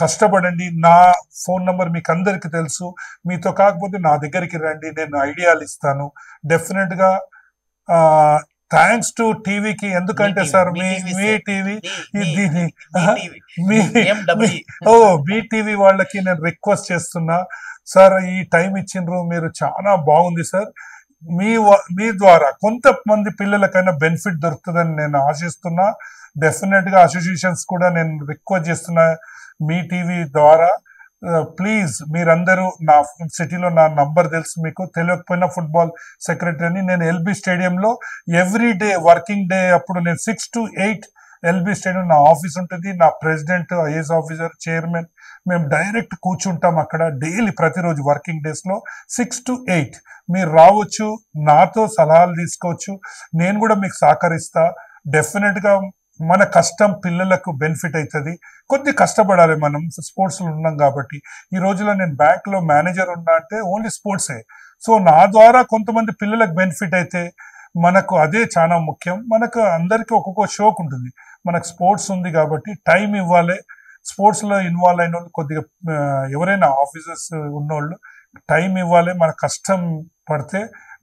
కష్టపడండి. నా ఫోన్ నంబర్ మీకు అందరికీ తెలుసు, మీతో కాకపోతే నా దగ్గరికి రండి, నేను ఐడియాలు ఇస్తాను డెఫినెట్గా. థ్యాంక్స్ టు టీవీకి, ఎందుకంటే సార్ మీ టీవీ దీన్ని మీ టీవీ వాళ్ళకి నేను రిక్వెస్ట్ చేస్తున్నా సార్, ఈ టైం ఇచ్చిండ్రు మీరు, చాలా బాగుంది సార్. మీ ద్వారా కొంతమంది పిల్లలకైనా బెనిఫిట్ దొరుకుతుందని నేను ఆశిస్తున్నా. డెఫినెట్ గా అసోసియేషన్స్ కూడా నేను రిక్వెస్ట్ చేస్తున్నా మీ టీవీ ద్వారా, ప్లీజ్ మీరందరూ, నా సిటీలో నా నంబర్ తెలుసు మీకు, తెలియకపోయినా ఫుట్బాల్ సెక్రటరీని నేను ఎల్బీ స్టేడియంలో ఎవ్రీ డే వర్కింగ్ డే అప్పుడు నేను 6 to 8 ఎల్బీ స్టేడియం నా ఆఫీస్ ఉంటుంది. నా ప్రెసిడెంట్, ఐఏఎస్ ఆఫీసర్, చైర్మన్ మేము డైరెక్ట్ కూర్చుంటాం అక్కడ డైలీ ప్రతిరోజు వర్కింగ్ డేస్ లో 6 to 8 మీరు రావచ్చు, నాతో సలహాలు తీసుకోవచ్చు, నేను కూడా మీకు సహకరిస్తా. డెఫినెట్ గా మన కష్టం పిల్లలకు బెనిఫిట్ అవుతుంది. కొద్ది కష్టపడాలి, మనం స్పోర్ట్స్ లో ఉన్నాం కాబట్టి. ఈ రోజులో నేను బ్యాంక్ లో మేనేజర్ ఉన్నా అంటే ఓన్లీ స్పోర్ట్సే. సో నా ద్వారా కొంతమంది పిల్లలకు బెనిఫిట్ అయితే మనకు అదే చాలా ముఖ్యం. మనకు అందరికీ ఒక్కొక్క షోక్ ఉంటుంది, మనకు స్పోర్ట్స్ ఉంది కాబట్టి టైం ఇవ్వాలి. స్పోర్ట్స్ లో ఇన్వాల్వ్ అయిన వాళ్ళు కొద్దిగా ఎవరైనా ఆఫీసర్స్ ఉన్నోళ్ళు టైం ఇవ్వాలి. మన కష్టం పడితే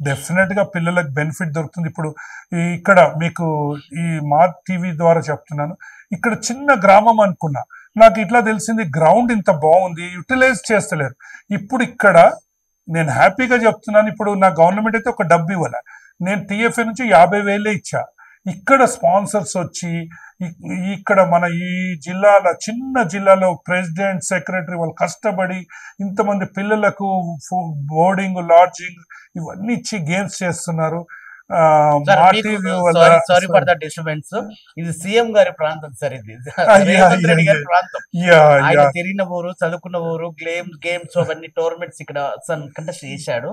డెఫినెట్ గా పిల్లలకు బెనిఫిట్ దొరుకుతుంది. ఇప్పుడు ఇక్కడ మీకు ఈ మా టీవీ ద్వారా చెప్తున్నాను, ఇక్కడ చిన్న గ్రామం అనుకున్నా, నాకు ఇట్లా తెలిసింది గ్రౌండ్ ఇంత బాగుంది, యూటిలైజ్ చేస్తలేరు. ఇప్పుడు ఇక్కడ నేను హ్యాపీగా చెప్తున్నాను, ఇప్పుడు నా గవర్నమెంట్ అయితే ఒక డబ్బు ఇవ్వాల, నేను TFA నుంచి 50,000 ఇచ్చా. ఇక్కడ స్పాన్సర్స్ వచ్చి ఇక్కడ మన ఈ చిన్న జిల్లాలో ప్రెసిడెంట్, సెక్రటరీ వాళ్ళు కష్టపడి ఇంతమంది పిల్లలకు బోర్డింగ్, లాడ్జింగ్ ఇవన్నీ ఇచ్చి గేమ్స్ చేస్తున్నారు. సారీ ఫర్ ద డిస్టర్బెన్స్, ఇది సీఎం గారి ప్రాంతం సార్, ఇది రేవంత్ రెడ్డి గారి ప్రాంతం. ఆయన తిరిగిన ఊరు, చదువుకున్న ఊరు, గేమ్స్ అవన్నీ టోర్నమెంట్స్ ఇక్కడ కంటెస్ట్ చేశాడు.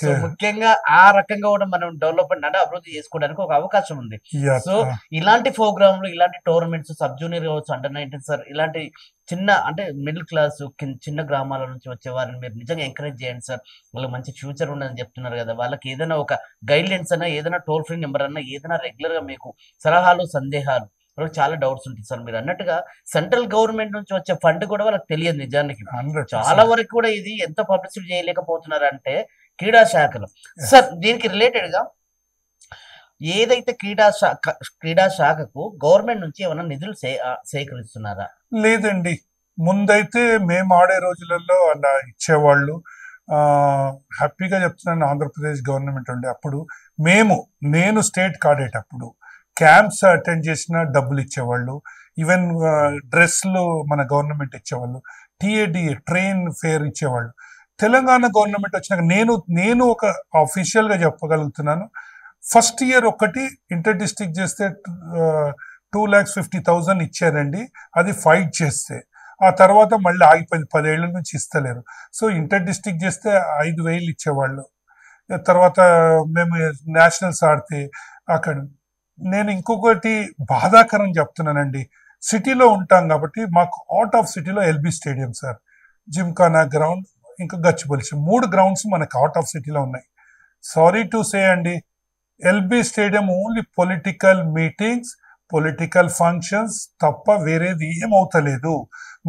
సో ముఖ్యంగా ఆ రకంగా కూడా మనం డెవలప్మెంట్ అంటే అభివృద్ధి చేసుకోవడానికి ఒక అవకాశం ఉంది. సో ఇలాంటి ప్రోగ్రాంలు, ఇలాంటి టోర్నమెంట్స్, సబ్ జూనియర్ కావచ్చు, అండర్ 19 సార్, ఇలాంటి చిన్న అంటే మిడిల్ క్లాస్ చిన్న గ్రామాల నుంచి వచ్చే వారిని మీరు నిజంగా ఎంకరేజ్ చేయండి సార్. వాళ్ళకి మంచి ఫ్యూచర్ ఉన్నదని చెప్తున్నారు కదా, వాళ్ళకి ఏదైనా ఒక గైడ్ లైన్స్ అన్నా, ఏదైనా టోల్ ఫ్రీ నెంబర్ అన్నా, ఏదైనా రెగ్యులర్ గా మీకు సలహాలు, సందేహాలు, వాళ్ళకి చాలా డౌట్స్ ఉంటాయి సార్. మీరు అన్నట్టుగా సెంట్రల్ గవర్నమెంట్ నుంచి వచ్చే ఫండ్ కూడా వాళ్ళకి తెలియదు నిజానికి. చాలా వరకు కూడా ఇది ఎంత పబ్లిసిటీ చేయలేకపోతున్నారు అంటే క్రీడా శాఖలో. సార్ దీనికి రిలేటెడ్ గా ఏదైతే క్రీడా శాఖకు గవర్నమెంట్ నుంచి ఏమైనా నిధులు సేకరిస్తున్నారా? లేదండి, ముందైతే మేము ఆడే రోజులలో అలా ఇచ్చేవాళ్ళు. హ్యాపీగా చెప్తున్నాను, ఆంధ్రప్రదేశ్ గవర్నమెంట్ ఉండే అప్పుడు నేను స్టేట్ ఆడేటప్పుడు క్యాంప్స్ అటెండ్ చేసిన డబ్బులు ఇచ్చేవాళ్ళు. ఈవెన్ డ్రెస్లు మన గవర్నమెంట్ ఇచ్చేవాళ్ళు, TADA ట్రైన్ ఫేర్ ఇచ్చేవాళ్ళు. తెలంగాణ గవర్నమెంట్ వచ్చినాక నేను ఒక అఫీషియల్ గా చెప్పగలుగుతున్నాను, ఫస్ట్ ఇయర్ ఒకటి ఇంటర్ డిస్ట్రిక్ట్ చేస్తే 2,50,000 ఇచ్చారండి, అది ఫైట్ చేస్తే. ఆ తర్వాత మళ్ళీ ఆగిపోయింది, 10 ఏళ్ల నుంచి ఇస్తలేరు. సో ఇంటర్ డిస్ట్రిక్ట్ చేస్తే 5,000 ఇచ్చేవాళ్ళు, తర్వాత మేము నేషనల్స్ ఆడితే అక్కడ నేను ఇంకొకటి బాధాకరం చెప్తున్నానండి. సిటీలో ఉంటాం కాబట్టి మాకు అవుట్ ఆఫ్ సిటీలో LB stadium sir, Gymkhana ground, ఇంకా గచ్చిబౌలి, 3 గ్రౌండ్స్ మనకు అవుట్ ఆఫ్ సిటీలో ఉన్నాయి. సారీ టు సే అండి, LB stadium only political meetings, political functions తప్ప వేరేది ఏమవుతలేదు.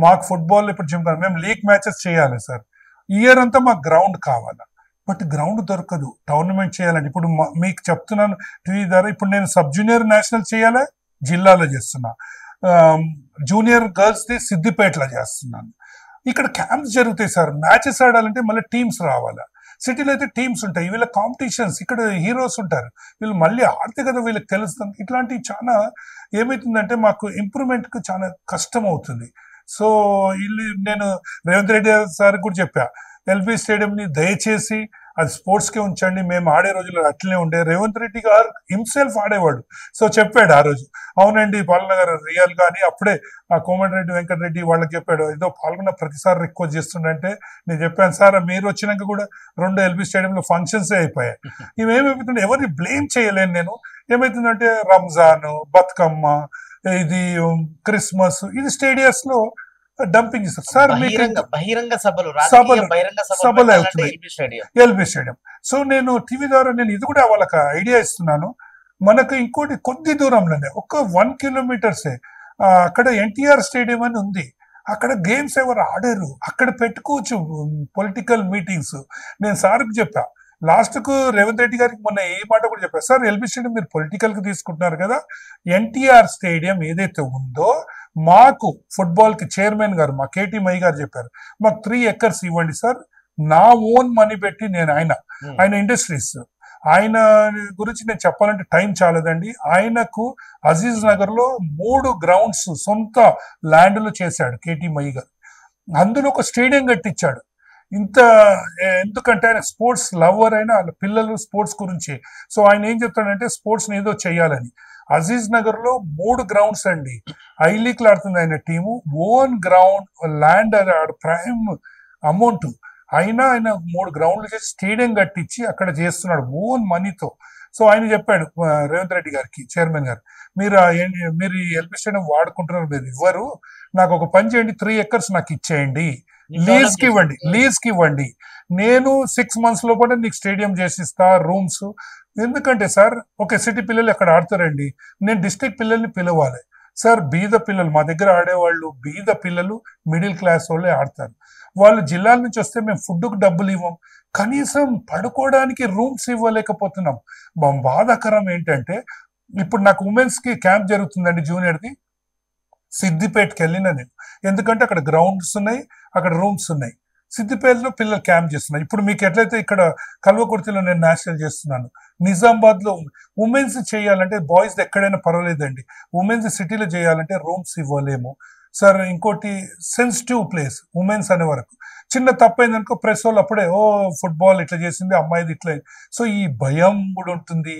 మాకు ఫుట్బాల్ ఇప్పుడు జిమ్ఖానా మేము లీగ్ మ్యాచెస్ చేయాలి సార్, ఇయర్ అంతా మాకు గ్రౌండ్ కావాలి. బట్ గ్రౌండ్ దొరకదు. టోర్నమెంట్ చేయాలండి. ఇప్పుడు మీకు చెప్తున్నాను టీవీ ద్వారా, ఇప్పుడు నేను సబ్ జూనియర్ నేషనల్ చేయాలి, జిల్లాలో చేస్తున్నా. జూనియర్ గర్ల్స్ ది సిద్దిపేటలో చేస్తున్నాను. ఇక్కడ క్యాంప్స్ జరుగుతాయి సార్. మ్యాచెస్ ఆడాలంటే మళ్ళీ టీమ్స్ రావాలా. సిటీలో అయితే టీమ్స్ ఉంటాయి, వీళ్ళ కాంపిటీషన్స్, ఇక్కడ హీరోస్ ఉంటారు, వీళ్ళు మళ్ళీ ఆడితే కదా వీళ్ళకి తెలుస్తుంది. ఇట్లాంటివి చాలా ఏమవుతుందంటే మాకు ఇంప్రూవ్మెంట్కి చాలా కష్టం అవుతుంది. సో వీళ్ళు నేను రేవంత్ రెడ్డి సార్ కూడా చెప్పా, ఎల్బీ స్టేడియంని దయచేసి అది స్పోర్ట్స్కే ఉంచండి. మేము ఆడే రోజుల్లో అట్లనే ఉండే. రేవంత్ రెడ్డి గారు హిమ్సెల్ఫ్ ఆడేవాడు. సో చెప్పాడు ఆ రోజు, అవునండి పాల్గొన్న గారు రియల్ గా అని. అప్పుడే ఆ కోమటిరెడ్డి వెంకటరెడ్డి వాళ్ళకి చెప్పాడు, ఏదో పాల్గొన్న ప్రతిసారి రిక్వెస్ట్ చేస్తుండంటే నేను చెప్పాను సార్ మీరు వచ్చినాక కూడా 2 ఎల్బీ స్టేడియంలో ఫంక్షన్స్ అయిపోయాయి. ఇవేమైపోతుంటే ఎవరిని బ్లేమ్ చేయలేను నేను. ఏమైతుందంటే రంజాన్, బతుకమ్మ, ఇది క్రిస్మస్, ఇది స్టేడియస్ లో డంపింగ్ చేస్తారు సార్. బహిరంగ సభలు సభలు అవుతున్నాయి ఎల్బీ స్టేడియం. సో నేను టీవీ ద్వారా నేను ఇది కూడా వాళ్ళకి ఐడియా ఇస్తున్నాను. మనకు ఇంకోటి కొద్ది దూరంలోనే ఒక 1 కిలోమీటర్సే అక్కడ ఎన్టీఆర్ స్టేడియం అని ఉంది. అక్కడ గేమ్స్ ఎవరు ఆడారు, అక్కడ పెట్టుకోవచ్చు పొలిటికల్ మీటింగ్స్. నేను సార్కి చెప్పా, లాస్ట్ కు రేవంత్ రెడ్డి గారికి మొన్న ఏ మాట కూడా చెప్పారు, సార్ ఎల్బీ స్టేడియం మీరు పొలిటికల్ కి తీసుకుంటున్నారు కదా, ఎన్టీఆర్ స్టేడియం ఏదైతే ఉందో మాకు ఫుట్బాల్ కి చైర్మన్ గారు మా కేటీ మై గారు చెప్పారు, మాకు 3 acres ఇవ్వండి సార్, నా ఓన్ మనీ పెట్టి నేను ఆయన ఇండస్ట్రీస్, ఆయన గురించి నేను చెప్పాలంటే టైం చాలదండి. ఆయనకు అజీజ్ నగర్ లో 3 గ్రౌండ్స్ సొంత ల్యాండ్లు చేశాడు కేటీ మై గారు. అందులో ఒక స్టేడియం కట్టించాడు. ఇంత ఎందుకంటే ఆయన స్పోర్ట్స్ లవర్, అయినా వాళ్ళ పిల్లలు స్పోర్ట్స్ గురించి. సో ఆయన ఏం చెప్తాడంటే స్పోర్ట్స్ ఏదో చెయ్యాలని. అజీజ్ నగర్ లో 3 గ్రౌండ్స్ అండి, ఐ లీగ్ ఆడుతుంది ఆయన team, own ground land prime amount అయినా ఆయన 3 గ్రౌండ్లు చేసి స్టేడియం కట్టించి అక్కడ చేస్తున్నాడు ఓన్ మనీతో. సో ఆయన చెప్పాడు రేవంత్ రెడ్డి గారికి, చైర్మన్ గారు, మీరు ఈ ఎల్బీ స్టేడియం వాడుకుంటున్నారు, మీరు ఇవ్వరు, నాకు ఒక పని చేయండి, 3 acres నాకు ఇచ్చేయండి, లీజ్ కి ఇవ్వండి, నేను 6 months లోపల నీకు స్టేడియం చేసిస్తా, రూమ్స్. ఎందుకంటే సార్ ఒక సిటీ పిల్లలు ఎక్కడ ఆడతారండి, నేను డిస్ట్రిక్ట్ పిల్లల్ని పిలవాలి సార్. బీద పిల్లలు మా దగ్గర ఆడేవాళ్ళు, బీద పిల్లలు, మిడిల్ క్లాస్ వాళ్ళే ఆడతారు. వాళ్ళు జిల్లాల నుంచి వస్తే మేము ఫుడ్కు డబ్బులు ఇవ్వం, కనీసం పడుకోవడానికి రూమ్స్ ఇవ్వలేకపోతున్నాం. బాధాకరం ఏంటంటే ఇప్పుడు నాకు ఉమెన్స్ కి క్యాంప్ జరుగుతుందండి జూనియర్ది, సిద్దిపేటకి వెళ్ళిన నేను, ఎందుకంటే అక్కడ గ్రౌండ్స్ ఉన్నాయి, అక్కడ రూమ్స్ ఉన్నాయి. సిద్దిపేటలో పిల్లలు క్యాంప్ చేస్తున్నారు. ఇప్పుడు మీకు ఎట్లయితే ఇక్కడ కల్వకుర్తిలో నేను నేషనల్ చేస్తున్నాను, నిజామాబాద్ లో ఉమెన్స్ చేయాలంటే బాయ్స్ ఎక్కడైనా పర్వాలేదండి, ఉమెన్స్ సిటీలో చేయాలంటే రూమ్స్ ఇవ్వలేము సార్. ఇంకోటి సెన్సిటివ్ ప్లేస్ ఉమెన్స్ అనే వరకు, చిన్న తప్పైందనుకో ప్రెస్ వాళ్ళు అప్పుడే ఫుట్బాల్ ఇట్లా చేసింది, అమ్మాయిది ఇట్లా. సో ఈ భయం కూడా ఉంటుంది.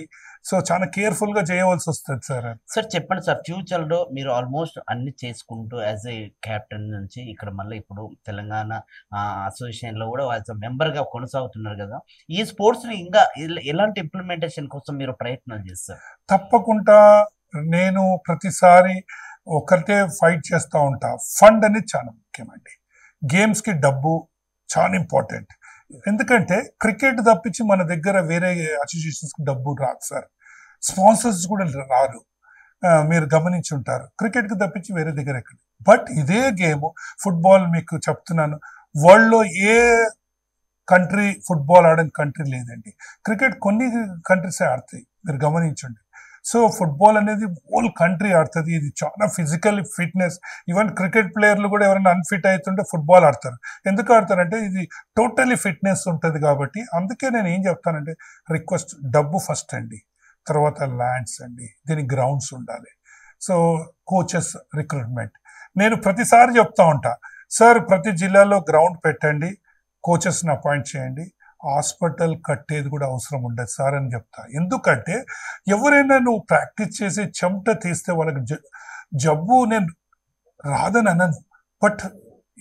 సో చాలా కేర్ఫుల్ గా చేయవలసి వస్తుంది సార్. సార్ చెప్పండి సార్, ఫ్యూచర్ లో మీరు ఆల్మోస్ట్ అన్ని చేసుకుంటూ యాజ్ ఏ కెప్టెన్ నుంచి ఇక్కడ మళ్ళీ ఇప్పుడు తెలంగాణ అసోసియేషన్ లో కూడా యాజ్ మెంబర్ గా కొనసాగుతున్నారు కదా, ఈ స్పోర్ట్స్ ని ఇంకా ఎలాంటి ఇంప్లిమెంటేషన్ కోసం మీరు ప్రయత్నం చేస్తారు? తప్పకుండా నేను ప్రతిసారి ఒకటే ఫైట్ చేస్తూ ఉంటా. ఫండ్ అనేది చాలా ముఖ్యమండి. గేమ్స్ కి డబ్బు చాలా ఇంపార్టెంట్. ఎందుకంటే క్రికెట్ తప్పించి మన దగ్గర వేరే అసోసియేషన్స్ కి డబ్బు రాదు సార్, స్పాన్సర్స్ కూడా రారు, మీరు గమనించి ఉంటారు. క్రికెట్ కి తప్పించి వేరే దగ్గర ఎక్కడ. బట్ ఇదే గేమ్ ఫుట్బాల్ మీకు చెప్తున్నాను, వరల్డ్ లో ఏ కంట్రీ ఫుట్బాల్ ఆడని కంట్రీ లేదండి. క్రికెట్ కొన్ని కంట్రీసే ఆడతాయి, మీరు గమనించండి. సో ఫుట్బాల్ అనేది హోల్ కంట్రీ ఆడుతుంది. ఇది చాలా ఫిజికల్ ఫిట్నెస్. ఈవెన్ క్రికెట్ ప్లేయర్లు కూడా ఎవరైనా అన్ఫిట్ అవుతుంటే ఫుట్బాల్ ఆడతారు. ఎందుకు ఆడతారంటే ఇది టోటలీ ఫిట్నెస్ ఉంటుంది కాబట్టి. అందుకే నేను ఏం చెప్తానంటే రిక్వెస్ట్, డబ్బు ఫస్ట్ అండి, తర్వాత ల్యాండ్స్ అండి, దీనికి గ్రౌండ్స్ ఉండాలి. సో కోచెస్ రిక్రూట్మెంట్ నేను ప్రతిసారి చెప్తా ఉంటా, సార్ ప్రతి జిల్లాలో గ్రౌండ్ పెట్టండి, కోచెస్ని అపాయింట్ చేయండి, హాస్పిటల్ కట్టేది కూడా అవసరం ఉండదు సార్ అని చెప్తా. ఎందుకంటే ఎవరైనా నువ్వు ప్రాక్టీస్ చేసి చెమట తీస్తే వాళ్ళకి జబ్బు నేను రాదని అనను, బట్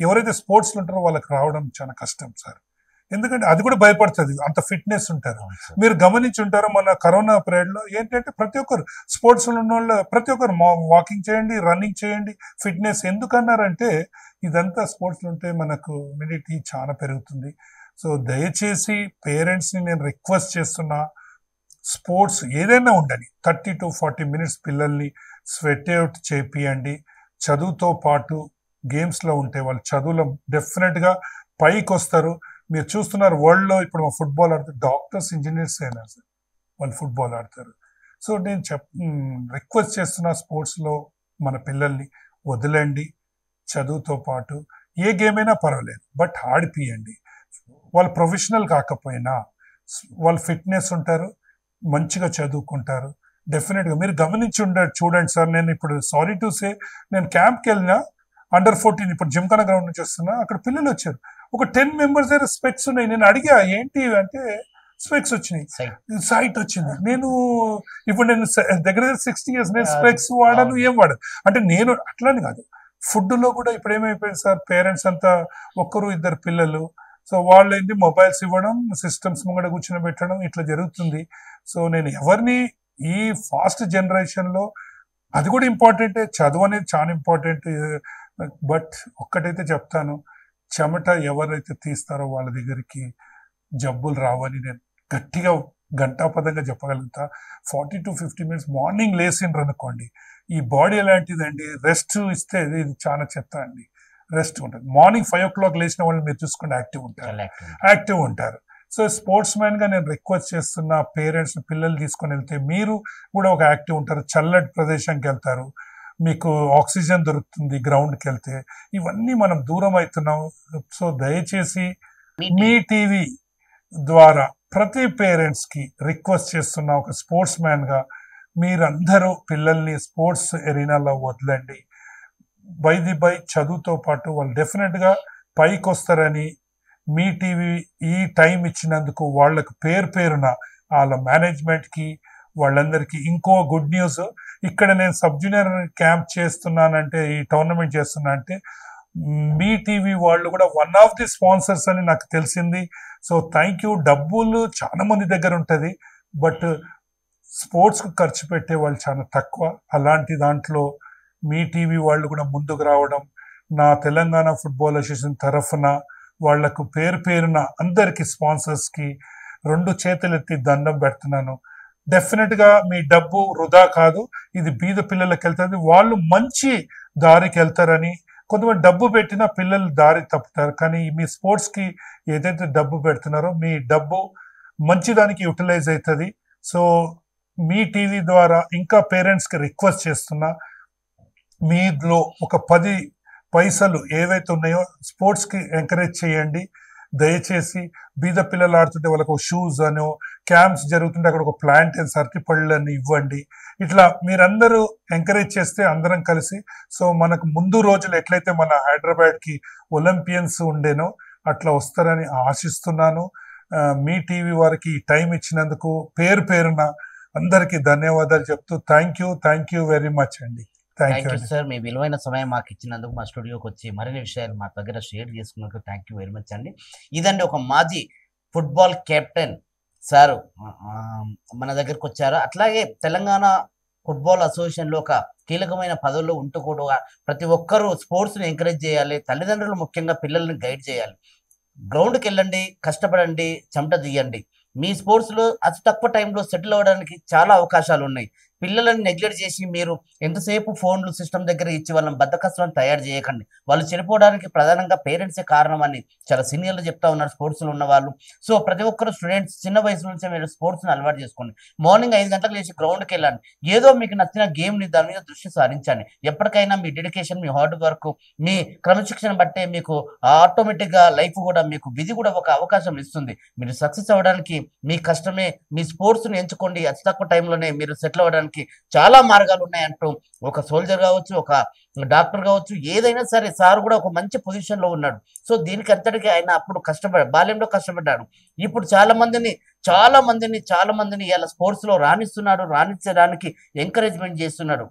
ఎవరైతే స్పోర్ట్స్లో ఉంటారో వాళ్ళకి రావడం చాలా కష్టం సార్. ఎందుకంటే అది కూడా భయపడుతుంది, అంత ఫిట్నెస్ ఉంటారు. మీరు గమనించి ఉంటారు మన కరోనా పీరియడ్ లో ఏంటంటే ప్రతి ఒక్కరు స్పోర్ట్స్ ఉన్న వాళ్ళు ప్రతి ఒక్కరు వాకింగ్ చేయండి, రన్నింగ్ చేయండి, ఫిట్నెస్ ఎందుకన్నారంటే ఇదంతా స్పోర్ట్స్ ఉంటే మనకు ఇమ్యూనిటీ చాలా పెరుగుతుంది. సో దయచేసి పేరెంట్స్ ని నేను రిక్వెస్ట్ చేస్తున్నా, స్పోర్ట్స్ ఏదైనా ఉండని 30 to 40 minutes పిల్లల్ని స్వెట్ అవుట్ చేపియండి. చదువుతో పాటు గేమ్స్ లో ఉంటే వాళ్ళు చదువులో డెఫినెట్ గా పైకి వస్తారు. మీరు చూస్తున్నారు వరల్డ్ లో ఇప్పుడు మా ఫుట్బాల్ ఆడుతారు, డాక్టర్స్ ఇంజనీర్స్ అయినారు సార్, వాళ్ళు ఫుట్బాల్ ఆడతారు. సో నేను రిక్వెస్ట్ చేస్తున్నా స్పోర్ట్స్ లో మన పిల్లల్ని వదిలేండి. చదువుతో పాటు ఏ గేమ్ అయినా పర్వాలేదు, బట్ ఆడిపియండి. వాళ్ళు ప్రొఫెషనల్ కాకపోయినా వాళ్ళు ఫిట్నెస్ ఉంటారు, మంచిగా చదువుకుంటారు. డెఫినెట్గా మీరు గమనించి చూడండి సార్. నేను ఇప్పుడు సారీ టు సే, నేను క్యాంప్కి వెళ్ళినా అండర్-14 ఇప్పుడు జిమ్ఖానా గ్రౌండ్ నుంచి వస్తున్నా, అక్కడ పిల్లలు వచ్చారు. ఒక 10 members దగ్గర స్పెక్స్ ఉన్నాయి. నేను అడిగా ఏంటి అంటే స్పెక్స్ వచ్చినాయి, సైట్ వచ్చింది. నేను ఇప్పుడు నేను దగ్గర 60 years నేను స్పెక్స్ వాడాను, ఏం వాడను అంటే నేను అట్లానే కాదు. ఫుడ్ లో కూడా ఇప్పుడు ఏమైపోయింది సార్, పేరెంట్స్ అంతా ఒక్కరు ఇద్దరు పిల్లలు, సో వాళ్ళు ఏంటి మొబైల్స్ ఇవ్వడం, సిస్టమ్స్ ముంగడ కూర్చొని పెట్టడం, ఇట్లా జరుగుతుంది. సో నేను ఎవరిని ఈ ఫాస్ట్ జనరేషన్ లో అది కూడా ఇంపార్టెంటే, చదువు అనేది చాలా ఇంపార్టెంట్. బట్ ఒక్కటైతే చెప్తాను, చెమట ఎవరైతే తీస్తారో వాళ్ళ దగ్గరికి జబ్బులు రావని నేను గట్టిగా గంటాపదంగా చెప్పగలుగుతా. 40 to 50 minutes మార్నింగ్ లేసిండ్రు అనుకోండి, ఈ బాడీ ఎలాంటిదండి, రెస్ట్ ఇస్తే ఇది చాలా చెత్త అండి. రెస్ట్ ఉంటుంది. మార్నింగ్ 5 o'clock లేచిన వాళ్ళు మీరు చూసుకుంటే యాక్టివ్ ఉంటారు. సో స్పోర్ట్స్ మ్యాన్ గా నేను రిక్వెస్ట్ చేస్తున్న పేరెంట్స్ పిల్లలు తీసుకొని వెళ్తే మీరు కూడా ఒక యాక్టివ్ ఉంటారు, చల్లటి ప్రదేశానికి వెళ్తారు, మీకు ఆక్సిజన్ దొరుకుతుంది గ్రౌండ్కి వెళ్తే. ఇవన్నీ మనం దూరం అవుతున్నాం. సో దయచేసి మీ టీవీ ద్వారా ప్రతి పేరెంట్స్ కి రిక్వెస్ట్ చేస్తున్న, ఒక స్పోర్ట్స్ మ్యాన్ గా మీరందరూ పిల్లల్ని స్పోర్ట్స్ ఎరీనాలో వదలండి. బై చదువుతో పాటు వాళ్ళు డెఫినెట్ గా పైకి వస్తారని మీ టీవీ ఈ టైం ఇచ్చినందుకు వాళ్ళకు పేరున వాళ్ళ మేనేజ్మెంట్ కి వాళ్ళందరికీ ఇంకో గుడ్ న్యూస్. ఇక్కడ నేను సబ్ జూనియర్ క్యాంప్ చేస్తున్నానంటే, ఈ టోర్నమెంట్ చేస్తున్నా అంటే మీ టీవీ వాళ్ళు కూడా వన్ ఆఫ్ ది స్పాన్సర్స్ అని నాకు తెలిసింది. So thank you. డబ్బులు చాలా మంది దగ్గర ఉంటుంది, బట్ స్పోర్ట్స్ కు ఖర్చు పెట్టే వాళ్ళు చాలా తక్కువ. అలాంటి దాంట్లో మీ టీవీ వాళ్ళు కూడా ముందుకు రావడం, నా తెలంగాణ ఫుట్బాల్ అసోసియేషన్ తరఫున వాళ్లకు పేరున అందరికి స్పాన్సర్స్ కి 2 చేతులెత్తి దండం పెడుతున్నాను. డెఫినెట్ గా మీ డబ్బు వృధా కాదు, ఇది బీద పిల్లలకి వెళ్తుంది, వాళ్ళు మంచి దారికి వెళ్తారని. కొంతమంది డబ్బు పెట్టినా పిల్లలు దారి తప్పుతారు, కానీ మీ స్పోర్ట్స్ కి ఏదైతే డబ్బు పెడుతున్నారో మీ డబ్బు మంచి దానికి యూటిలైజ్ అవుతుంది. సో మీ టీవీ ద్వారా ఇంకా పేరెంట్స్ కి రిక్వెస్ట్ చేస్తున్నా, మీలో ఒక 10 పైసలు ఏవైతే ఉన్నాయో స్పోర్ట్స్ కి ఎంకరేజ్ చేయండి. దయచేసి బీద పిల్లలు ఆడుతుంటే వాళ్ళకు షూస్ అనో, క్యాంప్స్ జరుగుతుంటే అక్కడ ఒక ప్లాంట్ అండ్ సర్టిపళ్ళు అని ఇవ్వండి. ఇట్లా మీరందరూ ఎంకరేజ్ చేస్తే అందరం కలిసి, సో మనకు ముందు రోజులు ఎట్లయితే మన హైదరాబాద్ కి ఒలింపియన్స్ ఉండేనో అట్లా వస్తారని ఆశిస్తున్నాను. మీ టీవీ వారికి టైం ఇచ్చినందుకు పేరున అందరికీ ధన్యవాదాలు చెప్తూ థ్యాంక్ యూ వెరీ మచ్ అండి. Thank you sir. మీ విలువైన సమయం మాకు ఇచ్చినందుకు, మా స్టూడియోకి వచ్చి మరిన్ని విషయాలు మా దగ్గర షేర్ చేసుకున్నందుకు థ్యాంక్ యూ వెరీ మచ్ అండి. ఇదండి ఒక మాజీ ఫుట్బాల్ కెప్టెన్ సార్ మన దగ్గరకు వచ్చారు. అట్లాగే తెలంగాణ ఫుట్బాల్ అసోసియేషన్ లో ఒక కీలకమైన పదవుల్లో ఉంటూ కూడా ప్రతి ఒక్కరూ స్పోర్ట్స్ ని ఎంకరేజ్ చేయాలి. తల్లిదండ్రులు ముఖ్యంగా పిల్లల్ని గైడ్ చేయాలి. గ్రౌండ్కి వెళ్ళండి, కష్టపడండి, చెమట తీయండి. మీ స్పోర్ట్స్ లో అతి తక్కువ టైంలో సెటిల్ అవ్వడానికి చాలా అవకాశాలు ఉన్నాయి. పిల్లలను నెగ్లెక్ట్ చేసి మీరు ఎంతసేపు ఫోన్లు సిస్టమ్ దగ్గర ఇచ్చి వాళ్ళని బద్దకస్తులను తయారు చేయకండి. వాళ్ళు చనిపోవడానికి ప్రధానంగా పేరెంట్సే కారణం అని చాలా సీనియర్లు చెప్తా ఉన్నారు స్పోర్ట్స్ లో ఉన్న వాళ్ళు. సో ప్రతి ఒక్కరు స్టూడెంట్స్ చిన్న వయసు నుంచే మీరు స్పోర్ట్స్ ని అలవాటు చేసుకోండి. మార్నింగ్ 5 గంటలకు లేచి గ్రౌండ్కి వెళ్ళండి. ఏదో మీకు నచ్చిన గేమ్ ని దాని మీద దృష్టి సారించండి. ఎప్పటికైనా మీ డెడికేషన్, మీ హార్డ్ వర్క్, మీ క్రమశిక్షణ బట్టే మీకు ఆటోమేటిక్ గా లైఫ్ కూడా మీకు విధి కూడా ఒక అవకాశం ఇస్తుంది. మీరు సక్సెస్ అవ్వడానికి మీ కష్టమే, మీ స్పోర్ట్స్ ని ఎంచుకోండి. అతి తక్కువ టైంలోనే మీరు సెటిల్ అవ్వడానికి చాలా మార్గాలు ఉన్నాయంటూ ఒక సోల్జర్ కావచ్చు, ఒక డాక్టర్ కావచ్చు, ఏదైనా సరే సార్ కూడా ఒక మంచి పొజిషన్ లో ఉన్నాడు. సో దీనికి అంతటికీ ఆయన అప్పుడు బాల్యంలో కష్టపడ్డాడు. ఇప్పుడు చాలా మందిని ఇలా స్పోర్ట్స్ లో రాణించడానికి ఎంకరేజ్మెంట్ చేస్తున్నాడు.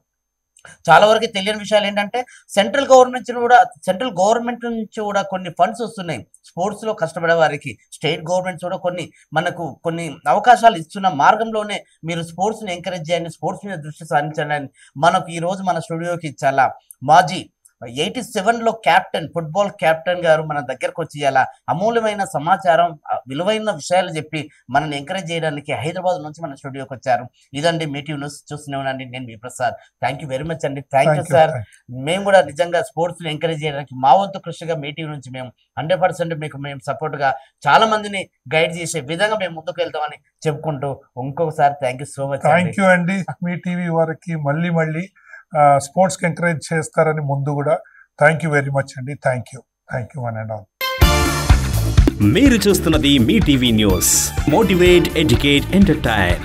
చాలా వరకు తెలియని విషయాలు ఏంటంటే సెంట్రల్ గవర్నమెంట్ నుంచి కూడా కొన్ని ఫండ్స్ వస్తున్నాయి స్పోర్ట్స్ లో కష్టపడే వారికి. స్టేట్ గవర్నమెంట్స్ కూడా కొన్ని అవకాశాలు ఇస్తున్న మార్గంలోనే మీరు స్పోర్ట్స్ ని ఎంకరేజ్ చేయండి, స్పోర్ట్స్ మీద దృష్టి సారించండి అని మనకు ఈ రోజు మన స్టూడియోకి చాలా మాజీ 87లో ఫుట్బాల్ కెప్టెన్ గారు మన దగ్గరకు వచ్చి ఇలా అమూల్యమైన సమాచారం, విలువైన విషయాలు చెప్పి మనల్ని ఎంకరేజ్ చేయడానికి హైదరాబాద్ నుంచి మన స్టూడియోకి వచ్చారు. ఇదండి మీటివ్ న్యూస్, చూస్తూనే ఉండండి. నేను మీ Prasad. Thank you very much అండి. Thank you sir. మేము కూడా నిజంగా స్పోర్ట్స్ ని ఎంకరేజ్ చేయడానికి మా వంతు కృషిగా మీటివ్ నుంచి మేము 100% మీకు మేము సపోర్ట్ గా చాలా మందిని గైడ్ చేసే విధంగా మేము ముందుకు వెళ్తామని చెప్పుకుంటూ ఇంకొకసారి thank you so much. Thank you అండి. మీ టీవీ వారికి మళ్ళీ స్పోర్ట్స్కి ఎంకరేజ్ చేస్తారని ముందు కూడా థ్యాంక్ యూ వెరీ మచ్ అండి. Thank you one and all. మీరు చూస్తున్నది మీ TV news, motivate, educate, entertain.